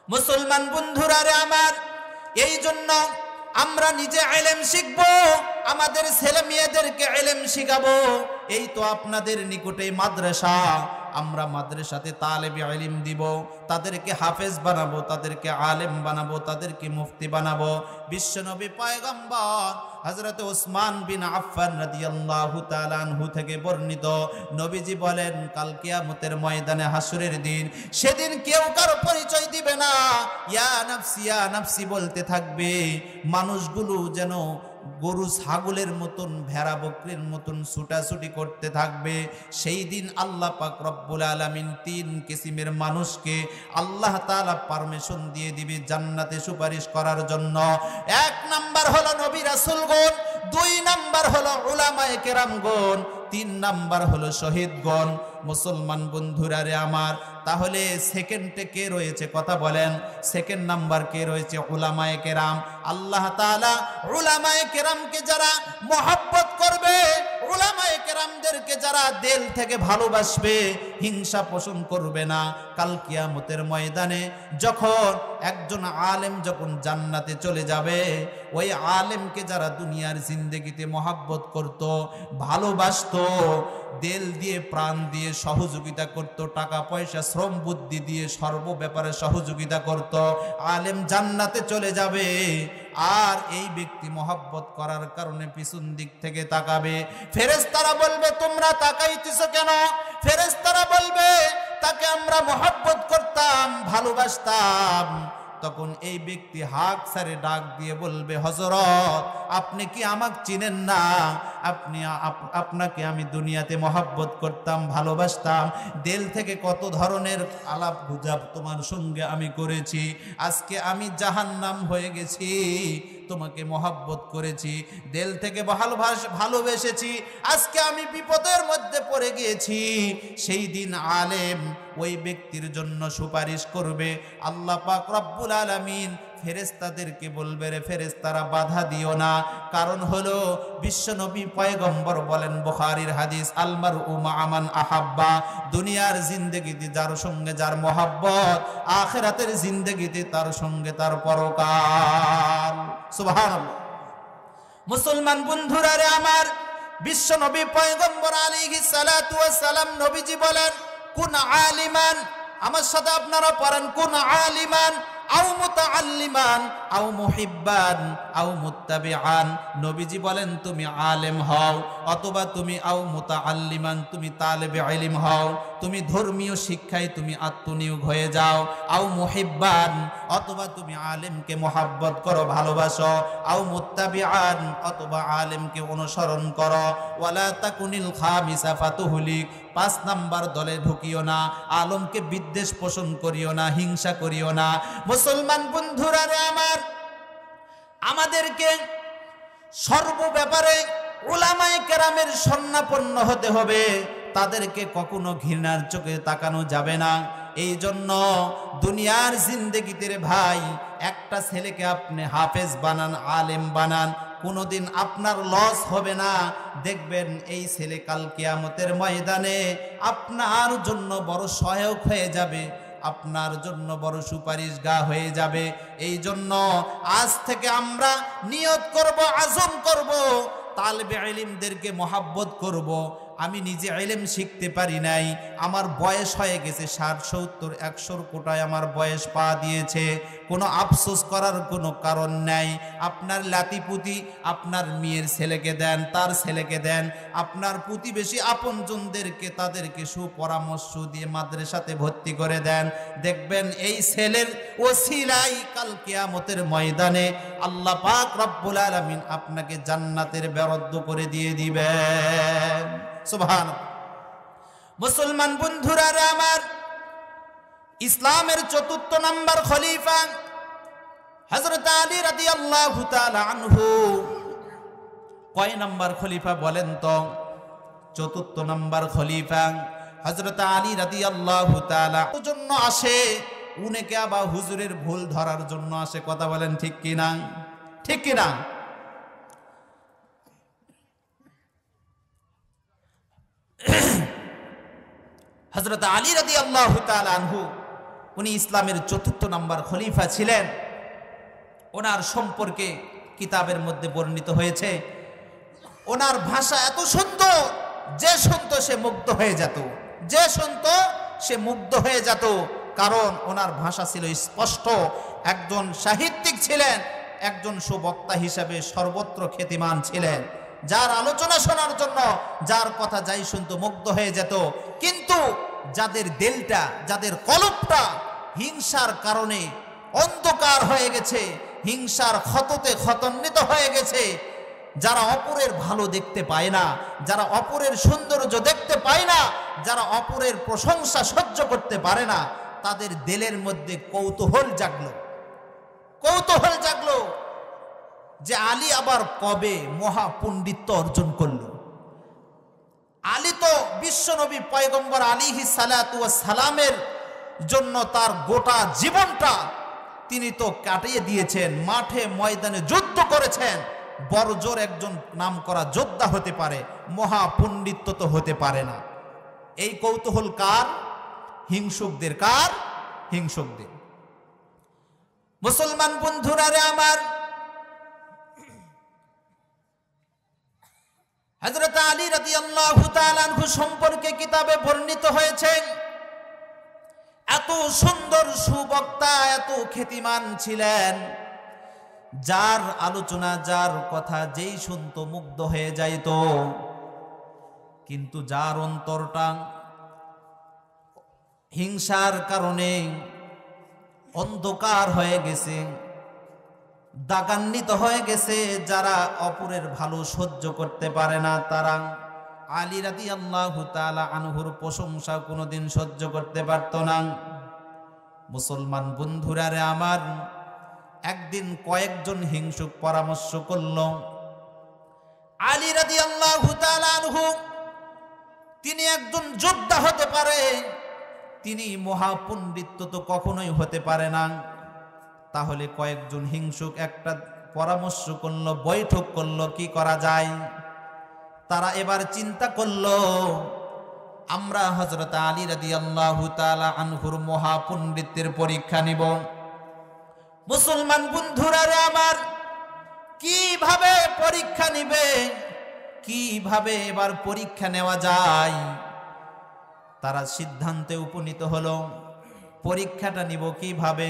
মুসলমান বন্ধুরা রে আমার, এই জন্য আমরা নিজে ইলম শিখব, আমাদের ছেলে মেয়েদেরকে ইলম শিখাবো। এই তো আপনাদের নিকটে মাদ্রাসা, আমরা মাদ্রাসাতে তালেবে ইলম দিব, তাদেরকে হাফেজ বানাবো, তাদেরকে আলেম বানাবো, তাদেরকে মুফতি বানাবো। বিশ্বনবী পয়গম্বর হযরত ওসমান বিন আফফান রাদিয়াল্লাহু তাআলা আনহু থেকে বর্ণিত, নবীজি বলেন কাল কিয়ামতের ময়দানে হাসরের দিন, সেদিন কেউ কারো পরিচয় দিবে না, ইয়া নাফসি ইয়া নাফসি বলতে থাকবে। মানুষগুলো যেন গরু ছাগলের মতন, ভেড়া বকরির মতন ছুটাছুটি করতে থাকবে। সেই দিন আল্লাহ পাক রব্বুল আলামিন 3 কিসিমের মানুষকে আল্লাহ তাআলা পারমিশন দিয়ে দিবে জান্নাতে সুপারিশ করার জন্য। 1 নাম্বার হলো নবী রাসূলগণ, 2 নাম্বার হলো উলামায়ে কেরামগণ, 3 নাম্বার হলো শহীদগণ। মুসলমান বন্ধুরা রে আমার, তাহলে সেকেন্ডে কে রয়েছে কথা বলেন? সেকেন্ড নাম্বার কে রয়েছে? উলামায়ে কেরাম। আল্লাহ তাআলা উলামায়ে কেরামকে যারা মহব্বত করবে, উলামায়ে কেরামদেরকে যারা দিল থেকে ভালোবাসবে, হিংসা পোষণ করবে না, কাল কিয়ামতের ময়দানে যখন একজন আলেম যখন জান্নাতে চলে যাবে, ওই আলেমকে যারা দুনিয়ার জিন্দেগিতে মহব্বত করত, ভালোবাসতো, দিল দিয়ে প্রাণ দিয়ে সহযোগিতা করত, টাকা পয়সা শ্রম বুদ্ধি দিয়ে সর্ব ব্যাপারে সহযোগিতা করত, আলেম জান্নাতে চলে যাবে। আর এই ব্যক্তি মহব্বত করার কারণে পিছন দিক থেকে তাকাবে, ফেরেশতারা বলবে তোমরা তাকাইতেছো কেন? ফেরেশতারা বলবে তাকে আমরা মহব্বত করতাম, ভালোবাসতাম। তখন এই ব্যক্তি হাক সারে ডাক দিয়ে বলবে, হযরত আপনি কি আমাকে চিনেন না? আপনাকে আমি দুনিয়াতে মহব্বত করতাম, ভালোবাসতাম, দিল থেকে কত ধরনের আলাপ গুজব তোমার সঙ্গে আমি করেছি, আজকে আমি জাহান্নাম হয়ে গেছি, তোমাকে মহব্বত করেছি, দিল থেকে ভালোবেসেছি, আজকে আমি বিপদের মধ্যে পড়ে গিয়েছি। সেই দিন আলেম ওই ব্যক্তির জন্য সুপারিশ করবে। আল্লাহ পাক রব্বুল আলামিন ফেরেশতাদেরকে বলবে, রে ফেরেশতারা বাধা দিও না। কারণ হলো বিশ্বনবী পয়গম্বর বলেন, বুখারীর হাদিস, আলমারউ মা মান আহাব্বা, দুনিয়ার জিন্দেগিতে যার সঙ্গে যার মহব্বত, আখিরাতের জিন্দেগিতে তার সঙ্গে তার পরকাল। সুবহানাল্লাহ। মুসলমান বন্ধুরা রে আমার, বিশ্বনবী পয়গম্বর আলাইহিস সালাতু ওয়াস সালাম নবীজি বলেন, কুন আলিমান, আমার সাথে আপনারা পড়েন, কুন আলিমান আও মুতাআল্লিমান আও মুহিব্বান আও মুত্তাবিআন। নবীজি বলেন তুমি আলেম হও, অথবা তুমি আও মুতাআল্লিমান, তুমি তালেবে ইলম হও, তুমি ধর্মীয় শিক্ষায় তুমি আত্মনিয়োগ হয়ে যাও, আও মুহিব্বান, অথবা তুমি আলেমকে মহব্বত করো, ভালোবাসো, আও মুত্তাবিআন, অথবা আলেমকে অনুসরণ করো। ওয়ালা তাকুনিল খামিসা ফাতুহলিক, 5 নাম্বার দলে ঢুকিও না, আলমকে বিদ্বেষ পোষণ করিও না, হিংসা করিও না। মুসলমান বন্ধুরা রে আমার, আমাদেরকে সর্ব ব্যাপারে উলামায়ে কেরামের শরণাপন্ন হতে হবে, তাদেরকে কখনো ঘৃণার চোখে তাকানো যাবে না। এই জন্য দুনিয়ার জিন্দেগিতে রে ভাই, একটা ছেলেকে আপনি হাফেজ বানান, আলেম বানান, কোনোদিন আপনার লস হবে না। দেখবেন এই ছেলে কাল কিয়ামতের ময়দানে আপনার জন্য বড় সহায়ক হয়ে যাবে, আপনার জন্য বড় সুপারিশগাহ হয়ে যাবে। এই জন্য আজ থেকে আমরা নিয়ত করব, আজম করব, তালেবে ইলমদেরকে মহব্বত করব। আমি নিজে ইলম শিখতে পারি নাই, আমার বয়স হয়ে গেছে 60, 70, 100 কোটায় আমার বয়স পা দিয়েছে, কোনো আফসোস করার কোনো কারণ নাই। আপনার লাতিপুতি আপনার মেয়ের ছেলেকে দেন, তার ছেলেকে দেন, আপনার প্রতিবেশী আপনজনদেরকে তাদেরকে সুপরামর্শ দিয়ে মাদ্রাসাতে ভর্তি করে দেন। দেখবেন এই ছেলের ওসিলাই কাল কিয়ামতের ময়দানে আল্লাহ পাক রব্বুল আলামিন আপনাকে জান্নাতের বরাদ্দ করে দিয়ে দিবেন। সুবহানাল্লাহ। মুসলমান বন্ধুরা রে আমার, ইসলামের 4র্থ নাম্বার খলিফা হযরত আলী রাদিয়াল্লাহু তাআলা আনহু। কয় নাম্বার খলিফা বলেন তো? 4র্থ নাম্বার খলিফা হযরত আলী রাদিয়াল্লাহু তাআলা জন্য আসে, উনাকে আবার হুজুরের ভুল ধরার জন্য আসে। কথা বলেন ঠিক কি না? ঠিক কি না? হযরত আলী রাদিয়াল্লাহু তাআলা আনহু উনি ইসলামের ৪র্থ নম্বর খলিফা ছিলেন। ওনার সম্পর্কে কিতাবের মধ্যে বর্ণিত হয়েছে, ওনার ভাষা এত সুন্দর, যে শুনতো সে মুগ্ধ হয়ে যেত, যে শুনতো সে মুগ্ধ হয়ে যেত, কারণ ওনার ভাষা ছিল স্পষ্ট। একজন সাহিত্যিক ছিলেন, একজন সুবক্তা হিসাবে সর্বত্র খ্যাতিমান ছিলেন, যার আলোচনা শোনার জন্য যার কথা যাই শুনতো মুগ্ধ হয়ে যেত। কিন্তু যাদের দিলটা, যাদের কলবটা হিংসার কারণে অন্ধকার হয়ে গেছে, হিংসার ক্ষততে ক্ষতান্বিত হয়ে গেছে, যারা অপরের ভালো দেখতে পায় না, যারা অপরের সৌন্দর্য দেখতে পায় না, যারা অপরের প্রশংসা সহ্য করতে পারে না, তাদের দিলের মধ্যে কৌতূহল জাগলো, কৌতূহল জাগলো যে আলী আবার কবে মহাপণ্ডিত্য অর্জন করলো। আলী তো বিশ্বনবী পয়গম্বর আলাইহিস সালাতু ওয়াস সালামের জন্য তার গোটা জীবনটা তিনি তো কাটিয়ে দিয়েছেন, মাঠে ময়দানে যুদ্ধ করেছেন। বড় জোর একজন নামকরা যোদ্ধা হতে পারে, মহাপণ্ডিত্য তো হতে পারে না। এই কৌতূহল কার? হিংসুকদের। কার? হিংসুকদের। মুসলমান বন্ধুরা রে আমার, হযরত আলী রাদিয়াল্লাহু তাআলা আনহু সম্পর্কে কিতাবে বর্ণিত হয়েছে, এত সুন্দর সুবক্তা, এত খ্যাতিমান ছিলেন, যার আলোচনা, যার কথা যেই শুনতো মুগ্ধ হয়ে যাইত। কিন্তু যার অন্তরটা হিংসার কারণে অন্ধকার হয়ে গেছে, দাগান্বিত হয়ে গেছে, যারা অপরের ভালো সহ্য করতে পারে না, তারা আলী রাদিয়াল্লাহু তাআলা আনহুর প্রশংসা কোনোদিন সহ্য করতে পারত না। মুসলমান বন্ধুরা রে আমার, একদিন কয়েকজন হিংসুক পরামর্শ করল, আলী রাদিয়াল্লাহু তাআলা আনহু তিনি একজন যোদ্ধা হতে পারে, তিনি মহাপণ্ডিত্য তো কখনোই হতে পারে না। তাহলে কয়েকজন হিংসুক একটা পরামর্শ করলো, বৈঠক করলো, কি করা যায়। তারা এবার চিন্তা করলো, আমরা হযরত আলী রাদিয়াল্লাহু তাআলা আনহুর মহাপণ্ডিত্যের পরীক্ষা নিব। মুসলমান বন্ধুরা রে আমার, কিভাবে পরীক্ষা নিবে, কিভাবে এবার পরীক্ষা নেওয়া যায়। তারা সিদ্ধান্তে উপনীত হলো, পরীক্ষাটা নিব কিভাবে।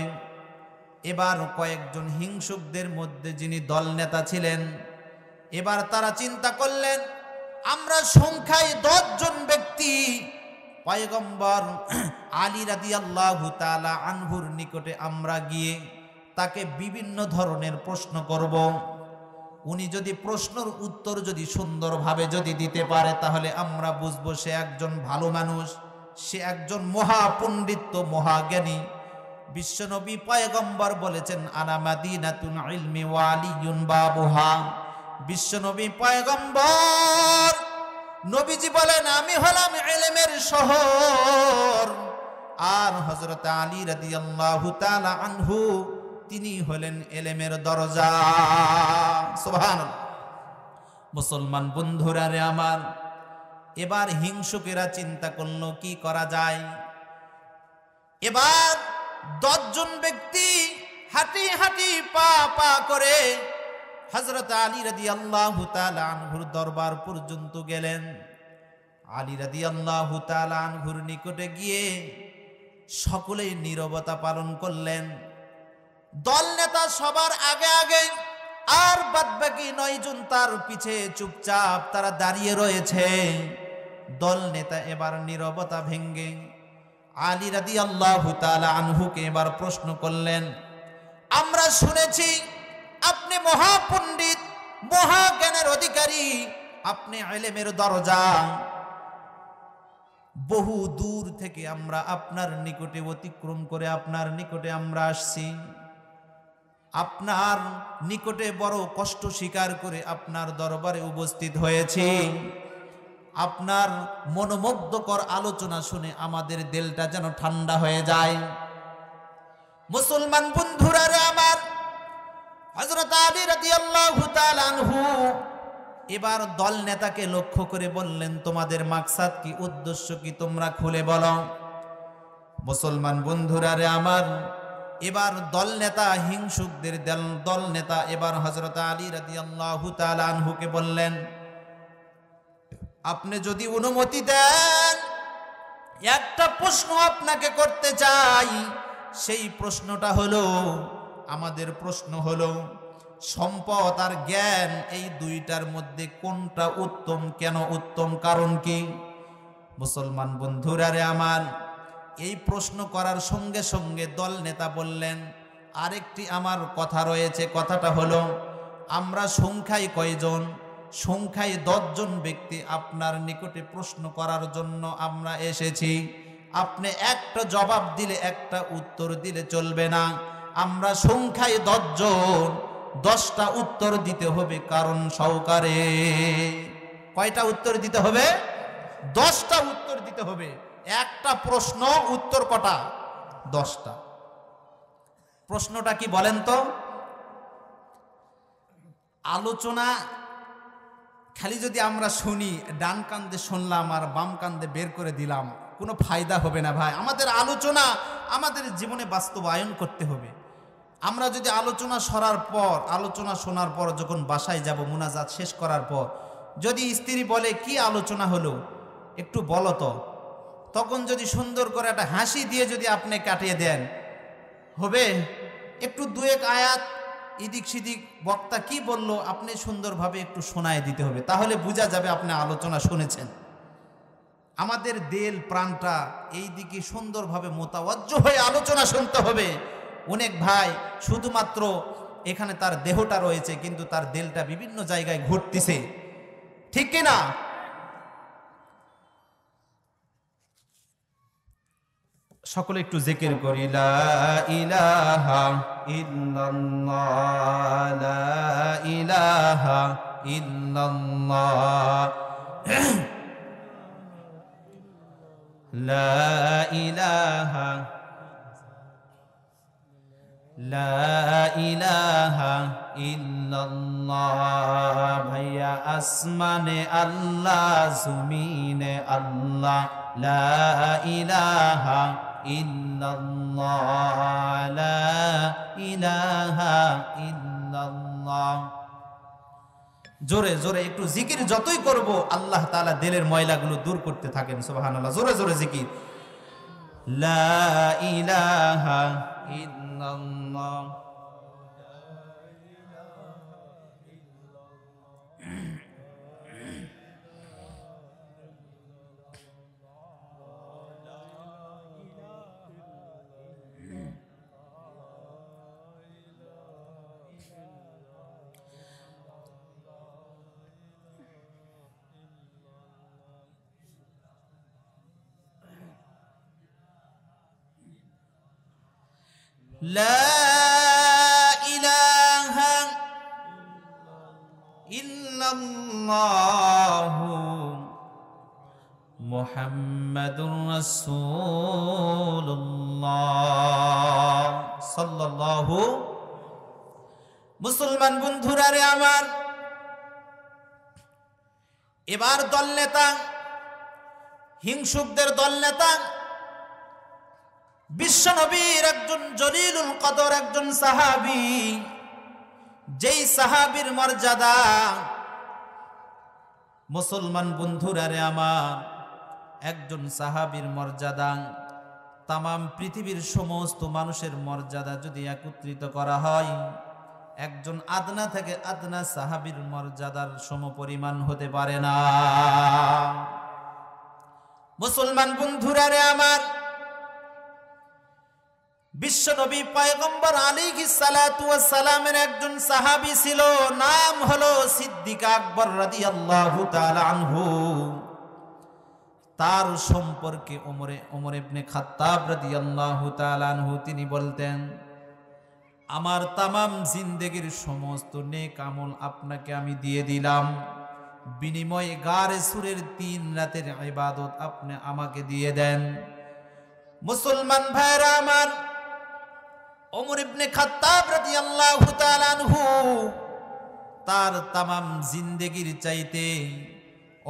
এবার কয়েকজন হিংসুকদের মধ্যে যিনি দল নেতা ছিলেন, এবার তারা চিন্তা করলেন, আমরা সংখ্যায় 10 জন ব্যক্তি পয়গম্বর আলী রাদিয়াল্লাহু তাআলা আনহুর নিকটে আমরা গিয়ে তাকে বিভিন্ন ধরনের প্রশ্ন করব। উনি যদি প্রশ্নের উত্তর যদি সুন্দরভাবে যদি দিতে পারে, তাহলে আমরা বুঝবো সে একজন ভালো মানুষ, সে একজন মহাপণ্ডিত, মহাজ্ঞানী। বিশ্বনবী পয়গম্বর বলেছেন, আনা মাদিনাতুল ইলমি ওয়া আলিয়ুন বাবুহা। বিশ্বনবী পয়গম্বর নবীজি বলেন, আমি হলাম ইলমের শহর, আর হযরত আলী রাদিয়াল্লাহু তাআলা আনহু তিনি হলেন ইলমের দরজা। সুবহানাল্লাহ। মুসলমান বন্ধুরা রে আমার, এবার হিংসুকেরা চিন্তা করলো কি করা যায়। এবার 10 জন ব্যক্তি হাঁটি হাঁটি পা পা করে হযরত আলী রাদিয়াল্লাহু তাআলা আনহুর দরবার পর্যন্ত গেলেন। আলী রাদিয়াল্লাহু তাআলা আনহুর নিকটে গিয়ে সকলেই নীরবতা পালন করলেন। দল নেতা সবার আগে আগে, আর বাদবাকি 9 জন তার পিছে চুপচাপ তারা দাঁড়িয়ে রয়েছে। দল নেতা এবার নীরবতা ভেঙ্গে আলী রাদিয়াল্লাহু তাআলা আনহুকে এবার প্রশ্ন করলেন, আমরা শুনেছি আপনি মহাপণ্ডিত, মহাজ্ঞানের অধিকারী, আপনি ইলমের দরজা। বহু দূর থেকে আমরা আপনার নিকটে অতিক্রম করে আপনার নিকটে আমরা আসছি, আপনার নিকটে বড় কষ্ট স্বীকার করে আপনার দরবারে উপস্থিত হয়েছি। আপনার মনোমুগ্ধকর আলোচনা শুনে আমাদের দিলটা যেন ঠান্ডা হয়ে যায়। মুসলমান বন্ধুরা রে আমার, হযরত আলী রাদিয়াল্লাহু তাআলা আনহু এবার দল নেতাকে লক্ষ্য করে বললেন, তোমাদের মাকসাদ কি, উদ্দেশ্য কি, তোমরা খুলে বলো। মুসলমান বন্ধুরা রে আমার, এবার দল নেতা, হিংসুকদের দল নেতা এবার হযরত আলী রাদিয়াল্লাহু তাআলা আনহুকে বললেন, আপনি যদি অনুমতি দেন একটা প্রশ্ন আপনাকে করতে চাই। সেই প্রশ্নটা হলো, আমাদের প্রশ্ন হলো, সম্পদ আর জ্ঞান এই দুইটার মধ্যে কোনটা উত্তম, কেন উত্তম, কারণ কি? মুসলমান বন্ধুরা রে আমার, এই প্রশ্ন করার সঙ্গে সঙ্গে দল নেতা বললেন, আরেকটি আমার কথা রয়েছে, কথাটা হলো, আমরা সংখ্যায় কয়জন? সংখ্যায় 10 জন ব্যক্তি আপনার নিকটে প্রশ্ন করার জন্য আমরা এসেছি। আপনি একটা জবাব দিলে, একটা উত্তর দিলে চলবে না। আমরা সংখ্যায় 10 জন, 10টা উত্তর দিতে হবে কারণ সহকারে। কয়টা উত্তর দিতে হবে? 10টা উত্তর দিতে হবে। একটা প্রশ্ন, উত্তর কটা? 10টা। প্রশ্নটা কি বলেন তো? আলোচনা খালি যদি আমরা শুনি, ডান কান্দে শুনলাম আর বাম কান্দে বের করে দিলাম, কোনো ফায়দা হবে না ভাই। আমাদের আলোচনা আমাদের জীবনে বাস্তবায়ন করতে হবে। আমরা যদি আলোচনা শোনার পর যখন বাসায় যাব, মুনাজাত শেষ করার পর যদি স্ত্রী বলে, কি আলোচনা হলো একটু বলো তো, তখন যদি সুন্দর করে একটা হাসি দিয়ে যদি আপনি কাটিয়ে দেন, হবে? একটু 2-1 আয়াত এদিক সেদিক বক্তা কি বলল আপনি সুন্দরভাবে একটু শোনায় দিতে হবে, তাহলে বোঝা যাবে আপনি আলোচনা শুনেছেন। আমাদের দিল প্রাণটা এই দিকে সুন্দরভাবে মোতাওয়াজ্জ হয়ে আলোচনা শুনতে হবে। অনেক ভাই শুধুমাত্র এখানে তার দেহটা রয়েছে, কিন্তু তার দিলটা বিভিন্ন জায়গায় ঘুরতেছে, ঠিক কিনা? সকলে একটু জিকির করি, লা ইলাহা ইল্লাল্লাহ, লা ইলাহা ইল্লাল্লাহ, লা ইলাহা, লা ইলাহা ইল্লাল্লাহ। ভাইয়া আসমানে আল্লাহ, জমিনে আল্লাহ, লা ইলাহা ইল্লাল্লাহ, লা ইলাহা ইল্লাল্লাহ। জোরে জোরে একটু জিকির যতই করব, আল্লাহ তাআলা দিলের ময়লাগুলো দূর করতে থাকেন। সুবহানাল্লাহ। জোরে জোরে জিকির, লা ইলাহা ইল্লাল্লাহ। لا إله إلا الله محمد رسول الله صلى الله। মুসলমান বন্ধুরা রে আমার, এবার দল নেতা, হিংসুকদের দল নেতা, বিশ্বনবীর একজন জলিলুল কদর একজন সাহাবী, যেই সাহাবীর মর্যাদা, মুসলমান বন্ধুরা রে আমার, একজন সাহাবীর মর্যাদা তামাম পৃথিবীর সমস্ত মানুষের মর্যাদা যদি একত্রিত করা হয়, একজন আদনা থেকে আদনা সাহাবীর মর্যাদার সমপরিমাণ হতে পারে না। মুসলমান বন্ধুরা রে আমার, বিশ্বনবী পয়গম্বর আলাইহিস সালাতু ওয়াস সালামের একজন সাহাবী ছিল, নাম হলো সিদ্দিক আকবর রাদিয়াল্লাহু তাআলা আনহু। তার সম্পর্কে ওমর ইবনে খাত্তাব রাদিয়াল্লাহু তাআলা আনহু তিনি বলতেন, আমার তামাম জিন্দেগীর সমস্ত নেক আমল আপনাকে আমি দিয়ে দিলাম, বিনিময়ে গারে সুরের 3 রাতের ইবাদত আপনি আমাকে দিয়ে দেন। মুসলমান ভাইরা আমার, ওমর ইবনে খাত্তাব রাদিয়াল্লাহু তাআলা আনহু তার তামাম জিন্দেগির চাইতে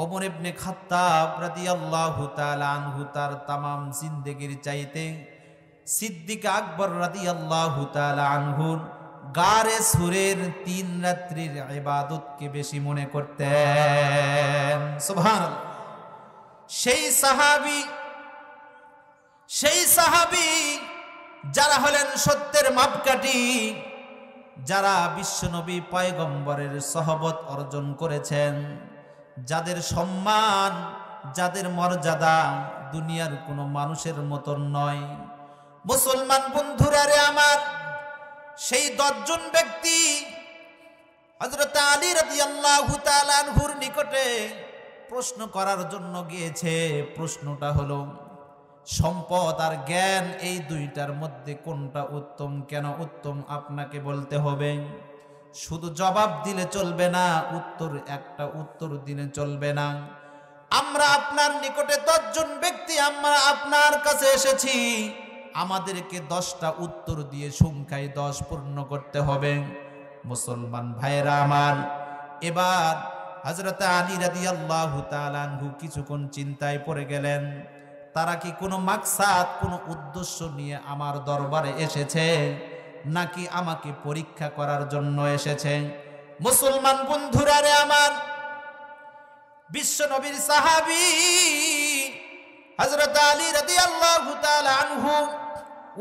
ওমর ইবনে খাত্তাব রাদিয়াল্লাহু তাআলা আনহু তার তামাম জিন্দেগির চাইতে সিদ্দিক আকবর রাদিয়াল্লাহু তাআলা আনহুর গারে সুরের 3 রাত্রির ইবাদতকে বেশি মনে করতেন। সুবহানাল্লাহ। সেই সাহাবী যারা হলেন সত্যের মাপকাঠি, যারা বিশ্বনবী পয়গম্বরের সহবত অর্জন করেছেন, যাদের সম্মান, যাদের মর্যাদা দুনিয়ার কোনো মানুষের মতন নয়। মুসলমান বন্ধুরা রে আমার, সেই 10 জন ব্যক্তি হযরত আলী রাদিয়াল্লাহু তাআলা আনহুর নিকটে প্রশ্ন করার জন্য গিয়েছে। প্রশ্নটা হলো, সম্পদ আর জ্ঞান এই দুইটার মধ্যে কোনটা উত্তম? কেন উত্তম আপনাকে বলতে হবে, শুধু জবাব দিলে চলবে না, একটা উত্তর দিলে চলবে না। আমরা আপনার নিকটে 10 জন ব্যক্তি, আমরা আপনার কাছে এসেছি, আমাদেরকে 10টা উত্তর দিয়ে সংখ্যায় 10 পূর্ণ করতে হবে। মুসলমান ভাইরা আমার, এবার হযরত আলী রাদিয়াল্লাহু তাআলা আনহু কিছুক্ষণ চিন্তায় পড়ে গেলেন। তারা কি কোনো মাকসাদ, কোনো উদ্দেশ্য নিয়ে আমার দরবারে এসেছে, নাকি আমাকে পরীক্ষা করার জন্য এসেছে? মুসলমান বন্ধুরা রে আমার, বিশ্ব নবীর সাহাবী হযরত আলী রাদিয়াল্লাহু তাআলা আনহু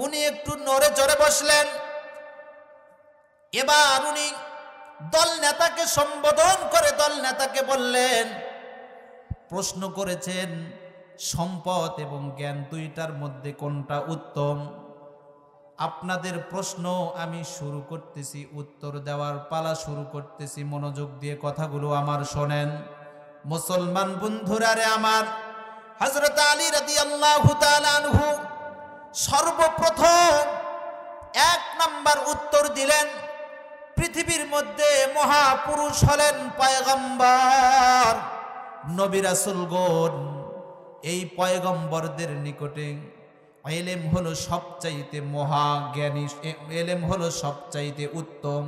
উনি একটু নড়ে চড়ে বসলেন। এবার উনি দল নেতাকে সম্বোধন করে দল নেতাকে বললেন, প্রশ্ন করেছেন সম্পদ এবং জ্ঞান দুইটার মধ্যে কোনটা উত্তম? আপনাদের প্রশ্ন আমি শুরু করতেছি, উত্তর দেওয়ার পালা শুরু করতেছি। মনোযোগ দিয়ে কথাগুলো আমার শোনেন। মুসলমান বন্ধুরা রে আমার, হযরত আলী রাদিয়াল্লাহু তাআলা আনহু সর্বপ্রথম 1 নাম্বার উত্তর দিলেন, পৃথিবীর মধ্যে মহাপুরুষ হলেন পয়গম্বর, নবী রাসূলগণ। এই পয়গম্বরদের নিকটে ইলম হলো সবচাইতে মহাজ্ঞানী, ইলম হলো সবচাইতে উত্তম।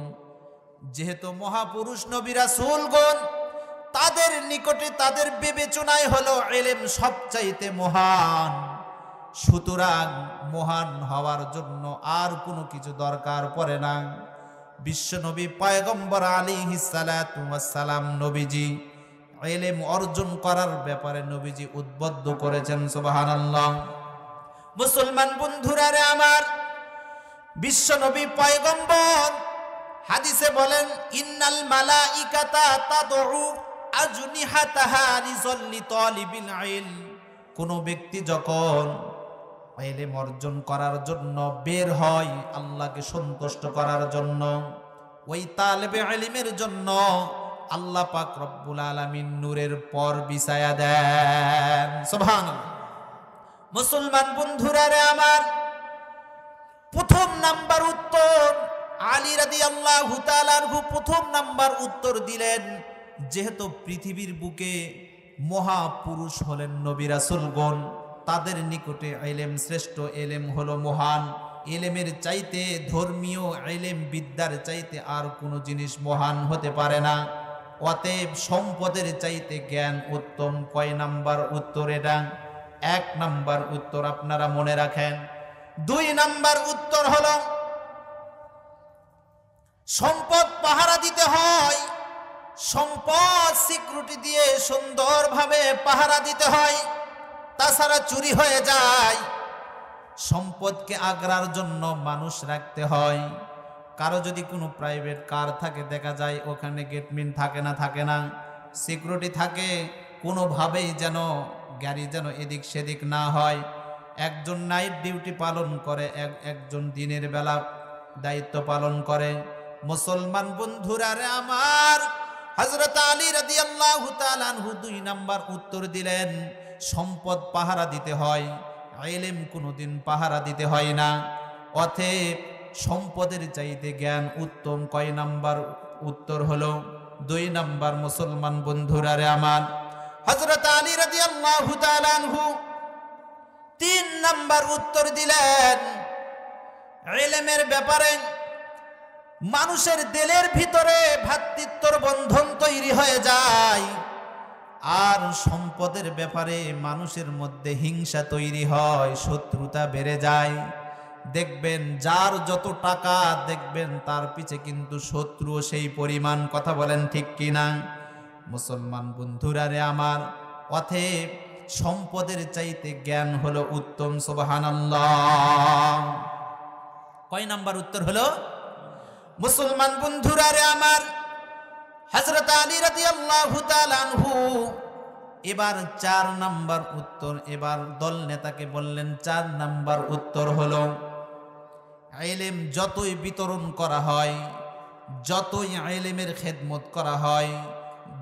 যেহেতু মহাপুরুষ নবী রাসূলগণ, তাদের নিকটে তাদের বিবেচনায় হলো ইলম সবচাইতে মহান। সুতরাং মহান হওয়ার জন্য আর কোনো কিছু দরকার পড়ে না। বিশ্বনবী পয়গম্বর আলাইহিস সালাতু ওয়াস সালাম নবীজি ইলম অর্জন করার ব্যাপারে নবীজি উদ্বুদ্ধ করেছেন। সুবহানাল্লাহ। মুসলমান বন্ধুরা রে আমার, বিশ্বনবী পয়গম্বর হাদিসে বলেন, ইন্নাল মালাইকাতা তাদউ আজনিহাতাহা লিযাল্লি তালিবিল ইলম। কোন ব্যক্তি যখন ইলম অর্জন করার জন্য বের হয়, আল্লাহকে সন্তুষ্ট করার জন্য, ওই তালেবে ইলমের জন্য আল্লাহ পাক রব্বুল আলামিন নূরের পর বিছায়া দেন। সুবহানাল্লাহ। মুসলমান বন্ধুরা রে আমার, প্রথম নাম্বার উত্তর আলী রাদিয়াল্লাহু তাআলা আনহু প্রথম নাম্বার উত্তর দিলেন, যেহেতু পৃথিবীর বুকে মহাপুরুষ হলেন নবী রাসূলগণ, তাদের নিকটে ইলম শ্রেষ্ঠ, ইলম হলো মহান। ইলমের চাইতে, ধর্মীয় ইলম বিদ্যার চাইতে আর কোনো জিনিস মহান হতে পারে না। অতএব সম্পদের চাইতে জ্ঞান উত্তম। কয় নাম্বার উত্তর এটা? 1 নাম্বার উত্তর আপনারা মনে রাখেন। 2 নাম্বার উত্তর হলো, সম্পদ পাহারা দিতে হয়, সম্পদ সিকিউরিটি দিয়ে সুন্দরভাবে পাহারা দিতে হয়, তাছাড়া চুরি হয়ে যায়। সম্পদকে আগরার জন্য মানুষ রাখতে হয়। কারো যদি কোনো প্রাইভেট কার থাকে, দেখা যায় ওখানে গেটম্যান থাকে না, সিকিউরিটি থাকে, কোনোভাবেই যেন গাড়ি যেন এদিক সেদিক না হয়। একজন নাইট ডিউটি পালন করে, একজন দিনের বেলা দায়িত্ব পালন করে। মুসলমান বন্ধুরা রে আমার, হযরত আলী রাদিয়াল্লাহু তাআলা আনহু 2 নাম্বার উত্তর দিলেন, সম্পদ পাহারা দিতে হয়, ইলম কোনোদিন পাহারা দিতে হয় না। অতএব সম্পদের চাইতে জ্ঞান উত্তম। কয় নাম্বার উত্তর হলো? 2 নাম্বার। মুসলমান বন্ধুরা রে আমার, হযরত আলী রাদিয়াল্লাহু তাআলা আনহু 3 নাম্বার উত্তর দিলেন, ইলমের ব্যাপারে মানুষের দিলের ভিতরে ভ্রাতৃত্বর বন্ধন তৈরি হয়ে যায়, আর সম্পদের ব্যাপারে মানুষের মধ্যে হিংসা তৈরি হয়, শত্রুতা বেড়ে যায়। দেখবেন যার যত টাকা, দেখবেন তার পিছে কিন্তু শত্রুও সেই পরিমাণ। কথা বলেন ঠিক কিনা? মুসলমান বন্ধুরা রে আমার, অতএব সম্পদের চাইতে জ্ঞান হলো উত্তম। সুবহানাল্লাহ। কয় নাম্বার উত্তর হলো? মুসলমান বন্ধুরা রে আমার, হযরত আলী রাদিয়াল্লাহু তাআলা আনহু এবার 4 নাম্বার উত্তর, এবার দল নেতাকে বললেন 4 নাম্বার উত্তর হলো, ইলম যতই বিতরণ করা হয়, যতই ইলমের খেদমত করা হয়,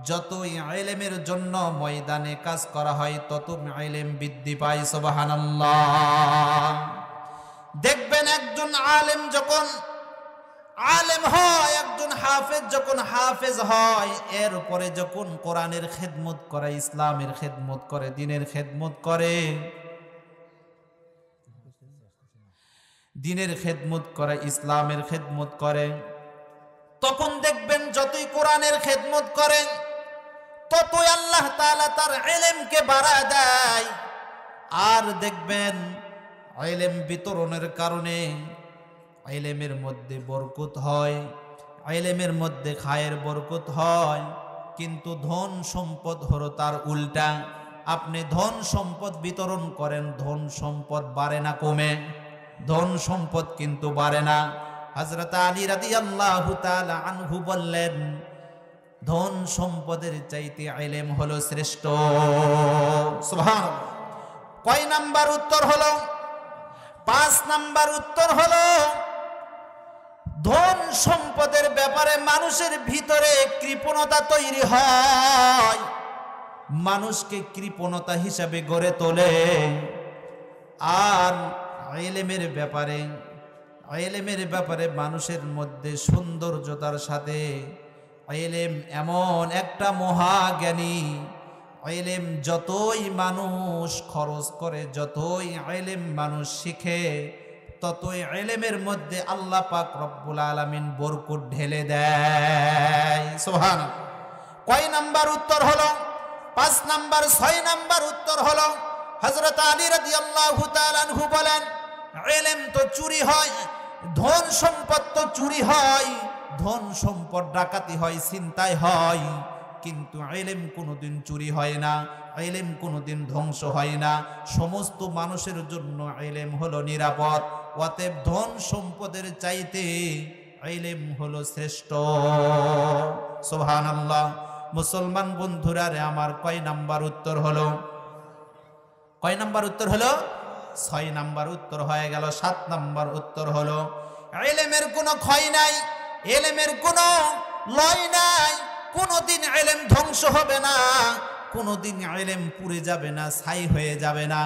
যতই ইলমের জন্য ময়দানে কাজ করা হয়, তত ইলম বৃদ্ধি পায়। সুবহানাল্লাহ। দেখবেন একজন আলেম যখন আলেম হয়, একজন হাফেজ যখন হাফেজ হয়, এর উপরে যখন কোরআনের খেদমত করে, ইসলামের খেদমত করে, দ্বীনের খেদমত করে, দ্বীনের খেদমত করে, ইসলামের খেদমত করে, তখন দেখবেন যতই কোরআনের খেদমত করে, ততই আল্লাহ তাআলা তার ইলমকে বাড়ায় দেয়। আর দেখবেন ইলম বিতরণের কারণে ইলমের মধ্যে বরকত হয়, ইলমের মধ্যে খায়ের বরকত হয়। কিন্তু ধন সম্পদ হলো তার উল্টা। আপনি ধন সম্পদ বিতরণ করেন, ধন সম্পদ বাড়ে না কমে? ধন সম্পদ কিন্তু বাড়ে না। হযরত আলী রাদিয়াল্লাহু তাআলা আনহু বললেন, ধন সম্পদের চাইতে ইলম হলো শ্রেষ্ঠ। সুবহানাল্লাহ। কয় নাম্বার উত্তর হলো? 5 নাম্বার উত্তর হলো, ধন সম্পদের ব্যাপারে মানুষের ভিতরে কৃপণতা তৈরি হয়, মানুষকে কৃপণতা হিসাবে গড়ে তোলে। আর ইলমের ব্যাপারে মানুষের মধ্যে সৌন্দর্যতার সাথে, ইলম এমন একটা মহাজ্ঞানী, ইলম যতই মানুষ খরচ করে, যতই ইলম মানুষ শিখে, ততই ইলমের মধ্যে আল্লাহ পাক রব্বুল আলামিন বরকত ঢেলে দেয়। সুবহানাল্লাহ। কয় নাম্বার উত্তর হলো? 5 নাম্বার। 6 নাম্বার উত্তর হলো, হযরত আলী রাদিয়াল্লাহু তাআলা আনহু বলেন, ইলম তো চুরি হয়, ধন সম্পদ তো চুরি হয়, ধন সম্পদ ডাকাতি হয়, ছিনতাই হয়, কিন্তু ইলম কোনোদিন চুরি হয় না, ইলম কোনোদিন ধ্বংস হয় না। সমস্ত মানুষের জন্য ইলম হলো নিরাপদ। অতএব ধন সম্পদের চাইতে ইলম হলো শ্রেষ্ঠ। সুবহানাল্লাহ। মুসলমান বন্ধুরা রে আমার, কয় নাম্বার উত্তর হলো? কয় নাম্বার উত্তর হলো? 6 নাম্বার উত্তর হয়ে গেল। 7 নাম্বার উত্তর হলো, ইলমের কোনো ক্ষয় নাই, ইলমের কোনো লয় নাই, কোনোদিন ইলম ধ্বংস হবে না, কোনোদিন ইলম পুড়ে যাবে না, ছাই হয়ে যাবে না।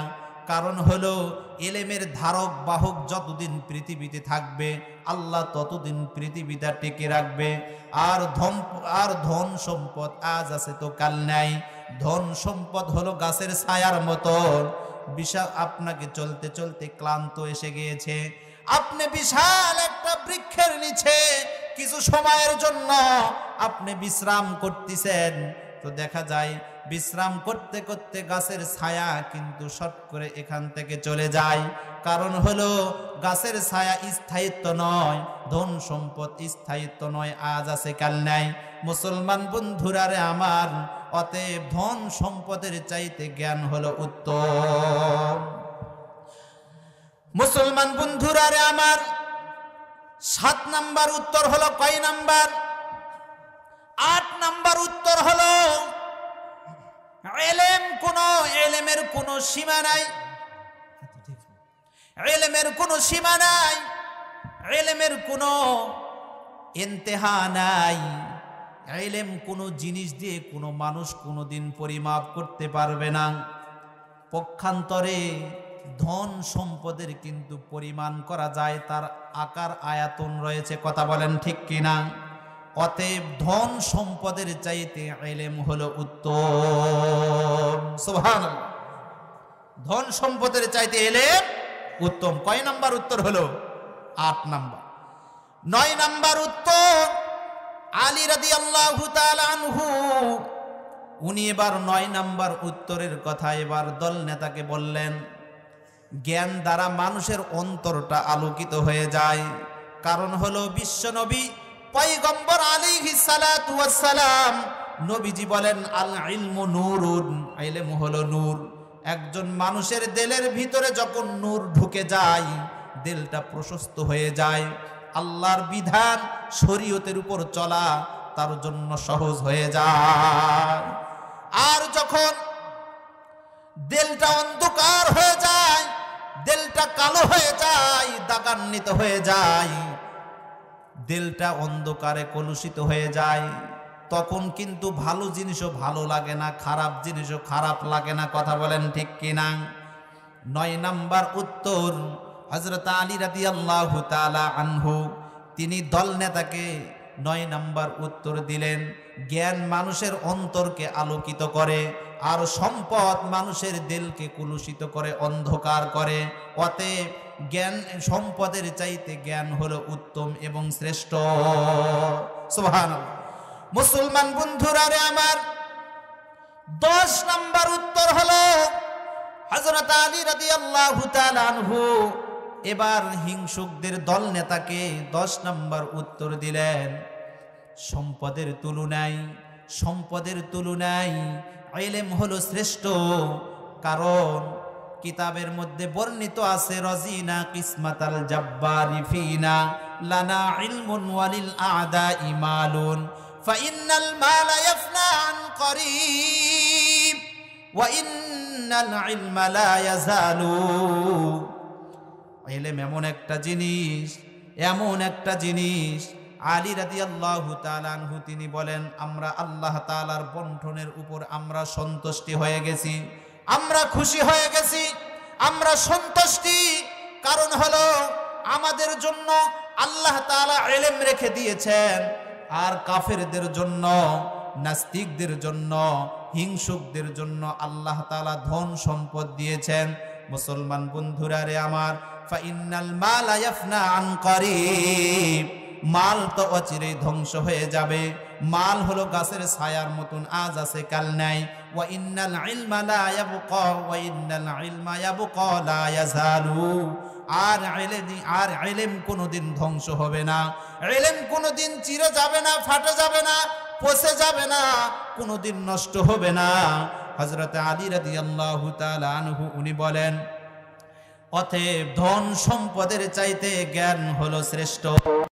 কারণ হলো, ইলমের ধারক বাহক যতদিন পৃথিবীতে থাকবে, আল্লাহ ততদিন পৃথিবীটা টিকে রাখবে। আর ধন সম্পদ আজ আছে তো কাল নাই। ধন সম্পদ হলো গাছের ছায়ার মতো। আপনাকে চলতে চলতে ক্লান্ত এসে গিয়েছে, আপনি বিশাল একটা বৃক্ষের নিচে কিছু সময়ের জন্য আপনি বিশ্রাম করতেছেন, তো দেখা যায় বিশ্রাম করতে করতে গাছের ছায়া কিন্তু শর্ট করে এখান থেকে চলে যায়। কারণ হলো, গাছের ছায়া স্থায়িত্ব নয়, ধন সম্পদ স্থায়িত্ব নয়, আজ আছে কাল নাই। মুসলমান বন্ধুরা রে আমার, অতএব ধন সম্পদের চাইতে জ্ঞান হলো উত্তম। মুসলমান বন্ধুরা রে আমার, 7 নাম্বার উত্তর হলো কয় নাম্বার? 8 নাম্বার উত্তর হলো, ইলমের কোনো সীমা নাই, ইলমের কোনো সীমা নাই, ইলমের কোনো ইন্তেহা নাই। ইলম কোনো জিনিস দিয়ে কোনো মানুষ কোনোদিন পরিমাপ করতে পারবে না। পক্ষান্তরে ধন সম্পদের কিন্তু পরিমাণ করা যায়, তার আকার আয়াতন রয়েছে। কথা বলেন ঠিক কিনা? অতএব ধন সম্পদের চাইতে ইলম হলো উত্তম। সুবহানাল্লাহ। ধন সম্পদের চাইতে ইলম উত্তম। কয় নাম্বার উত্তর হলো? 8 নাম্বার। 9 নাম্বার উত্তর, আলী রাদিয়াল্লাহু তাআলা আনহু উনি এবার 9 নাম্বার উত্তরের কথা এবার দল নেতাকে বললেন, জ্ঞান দ্বারা মানুষের অন্তরটা আলোকিত হয়ে যায়। কারণ হলো বিশ্বনবী পয়গম্বর আলাইহিস সালাতু ওয়াস সালাম নবীজি বলেন, আল ইলমু নূরুন, ইলম হলো নূর। একজন মানুষের দিলের ভিতরে যখন নূর ঢুকে যায়, দিলটা প্রশস্ত হয়ে যায়, আল্লাহর বিধান শরীয়তের উপর চলা তার জন্য সহজ হয়ে যায়। আর যখন দিলটা অন্ধকার হয়ে যায়, দিলটা কালো হয়ে যায়, দাগান্বিত হয়ে যায়, দিলটা অন্ধকারে কলুষিত হয়ে যায়, তখন কিন্তু ভালো জিনিসও ভালো লাগে না, খারাপ জিনিসও খারাপ লাগে না। কথা বলেন ঠিক কিনা? 9 নাম্বার উত্তর, হযরত আলী রাদিয়াল্লাহু তাআলা আনহু তিনি দল নেতাকে 9 নাম্বার উত্তর দিলেন, জ্ঞান মানুষের অন্তরকে আলোকিত করে, আর সম্পদ মানুষের দিলকে কলুষিত করে, অন্ধকার করে। অতএব জ্ঞান সম্পদের চাইতে জ্ঞান হলো উত্তম এবং শ্রেষ্ঠ। সুবহানাল্লাহ। মুসলমান বন্ধুরা রে আমার, 10 নাম্বার উত্তর হলো হযরত আলী রাদিয়াল্লাহু তাআলা আনহু এবার হিংসুকদের দল নেতাকে 10 নাম্বার উত্তর দিলেন, সম্পদের তুলনায় ইলম হলো শ্রেষ্ঠ। কারণ কিতাবের মধ্যে বর্ণিত আছে, রাজিনা কিসমাতাল জাব্বারি ফিনা লানা ইলমুন ওয়ালিল আ'দা ইমালুন ফাইন্নাল মালা ইয়াফনা আন করিব ওয়া ইন্নাল ইলমা লা ইয়াজালু। ইলম এমন একটা জিনিস, আলী রাদিয়াল্লাহু তাআলা আনহু তিনি বলেন, আমরা আল্লাহ তাআলার বন্টনের উপর আমরা সন্তুষ্টি হয়ে গেছি, আমরা খুশি হয়ে গেছি, আমরা সন্তুষ্টি। কারণ হলো আমাদের জন্য আল্লাহ তাআলা ইলম রেখে দিয়েছেন, আর কাফেরদের জন্য, নাস্তিকদের জন্য, হিংসুকদের জন্য আল্লাহ তাআলা ধন সম্পদ দিয়েছেন। মুসলমান বন্ধুরা রে আমার, ফাইন্নাল মালা ইয়াফনা আন করিব, মাল তো অচিরেই ধ্বংস হয়ে যাবে। মাল হলো গাছের ছায়ার মতন, আজ আছে কাল নাই। ওয়া ইন্নাল ইলমা লা ইয়াবকা ওয়া ইন্নাল ইলমা ইয়াবকা লা ইয়াজালু। আর ইলম কোনোদিন ধ্বংস হবে না, ইলম কোনোদিন চিরে যাবে না, ফাটে যাবে না, পচে যাবে না, কোনোদিন নষ্ট হবে না। হযরত আলী রাদিয়াল্লাহু তাআলা আনহু উনি বলেন, অতএব ধন সম্পদের চাইতে জ্ঞান হলো শ্রেষ্ঠ।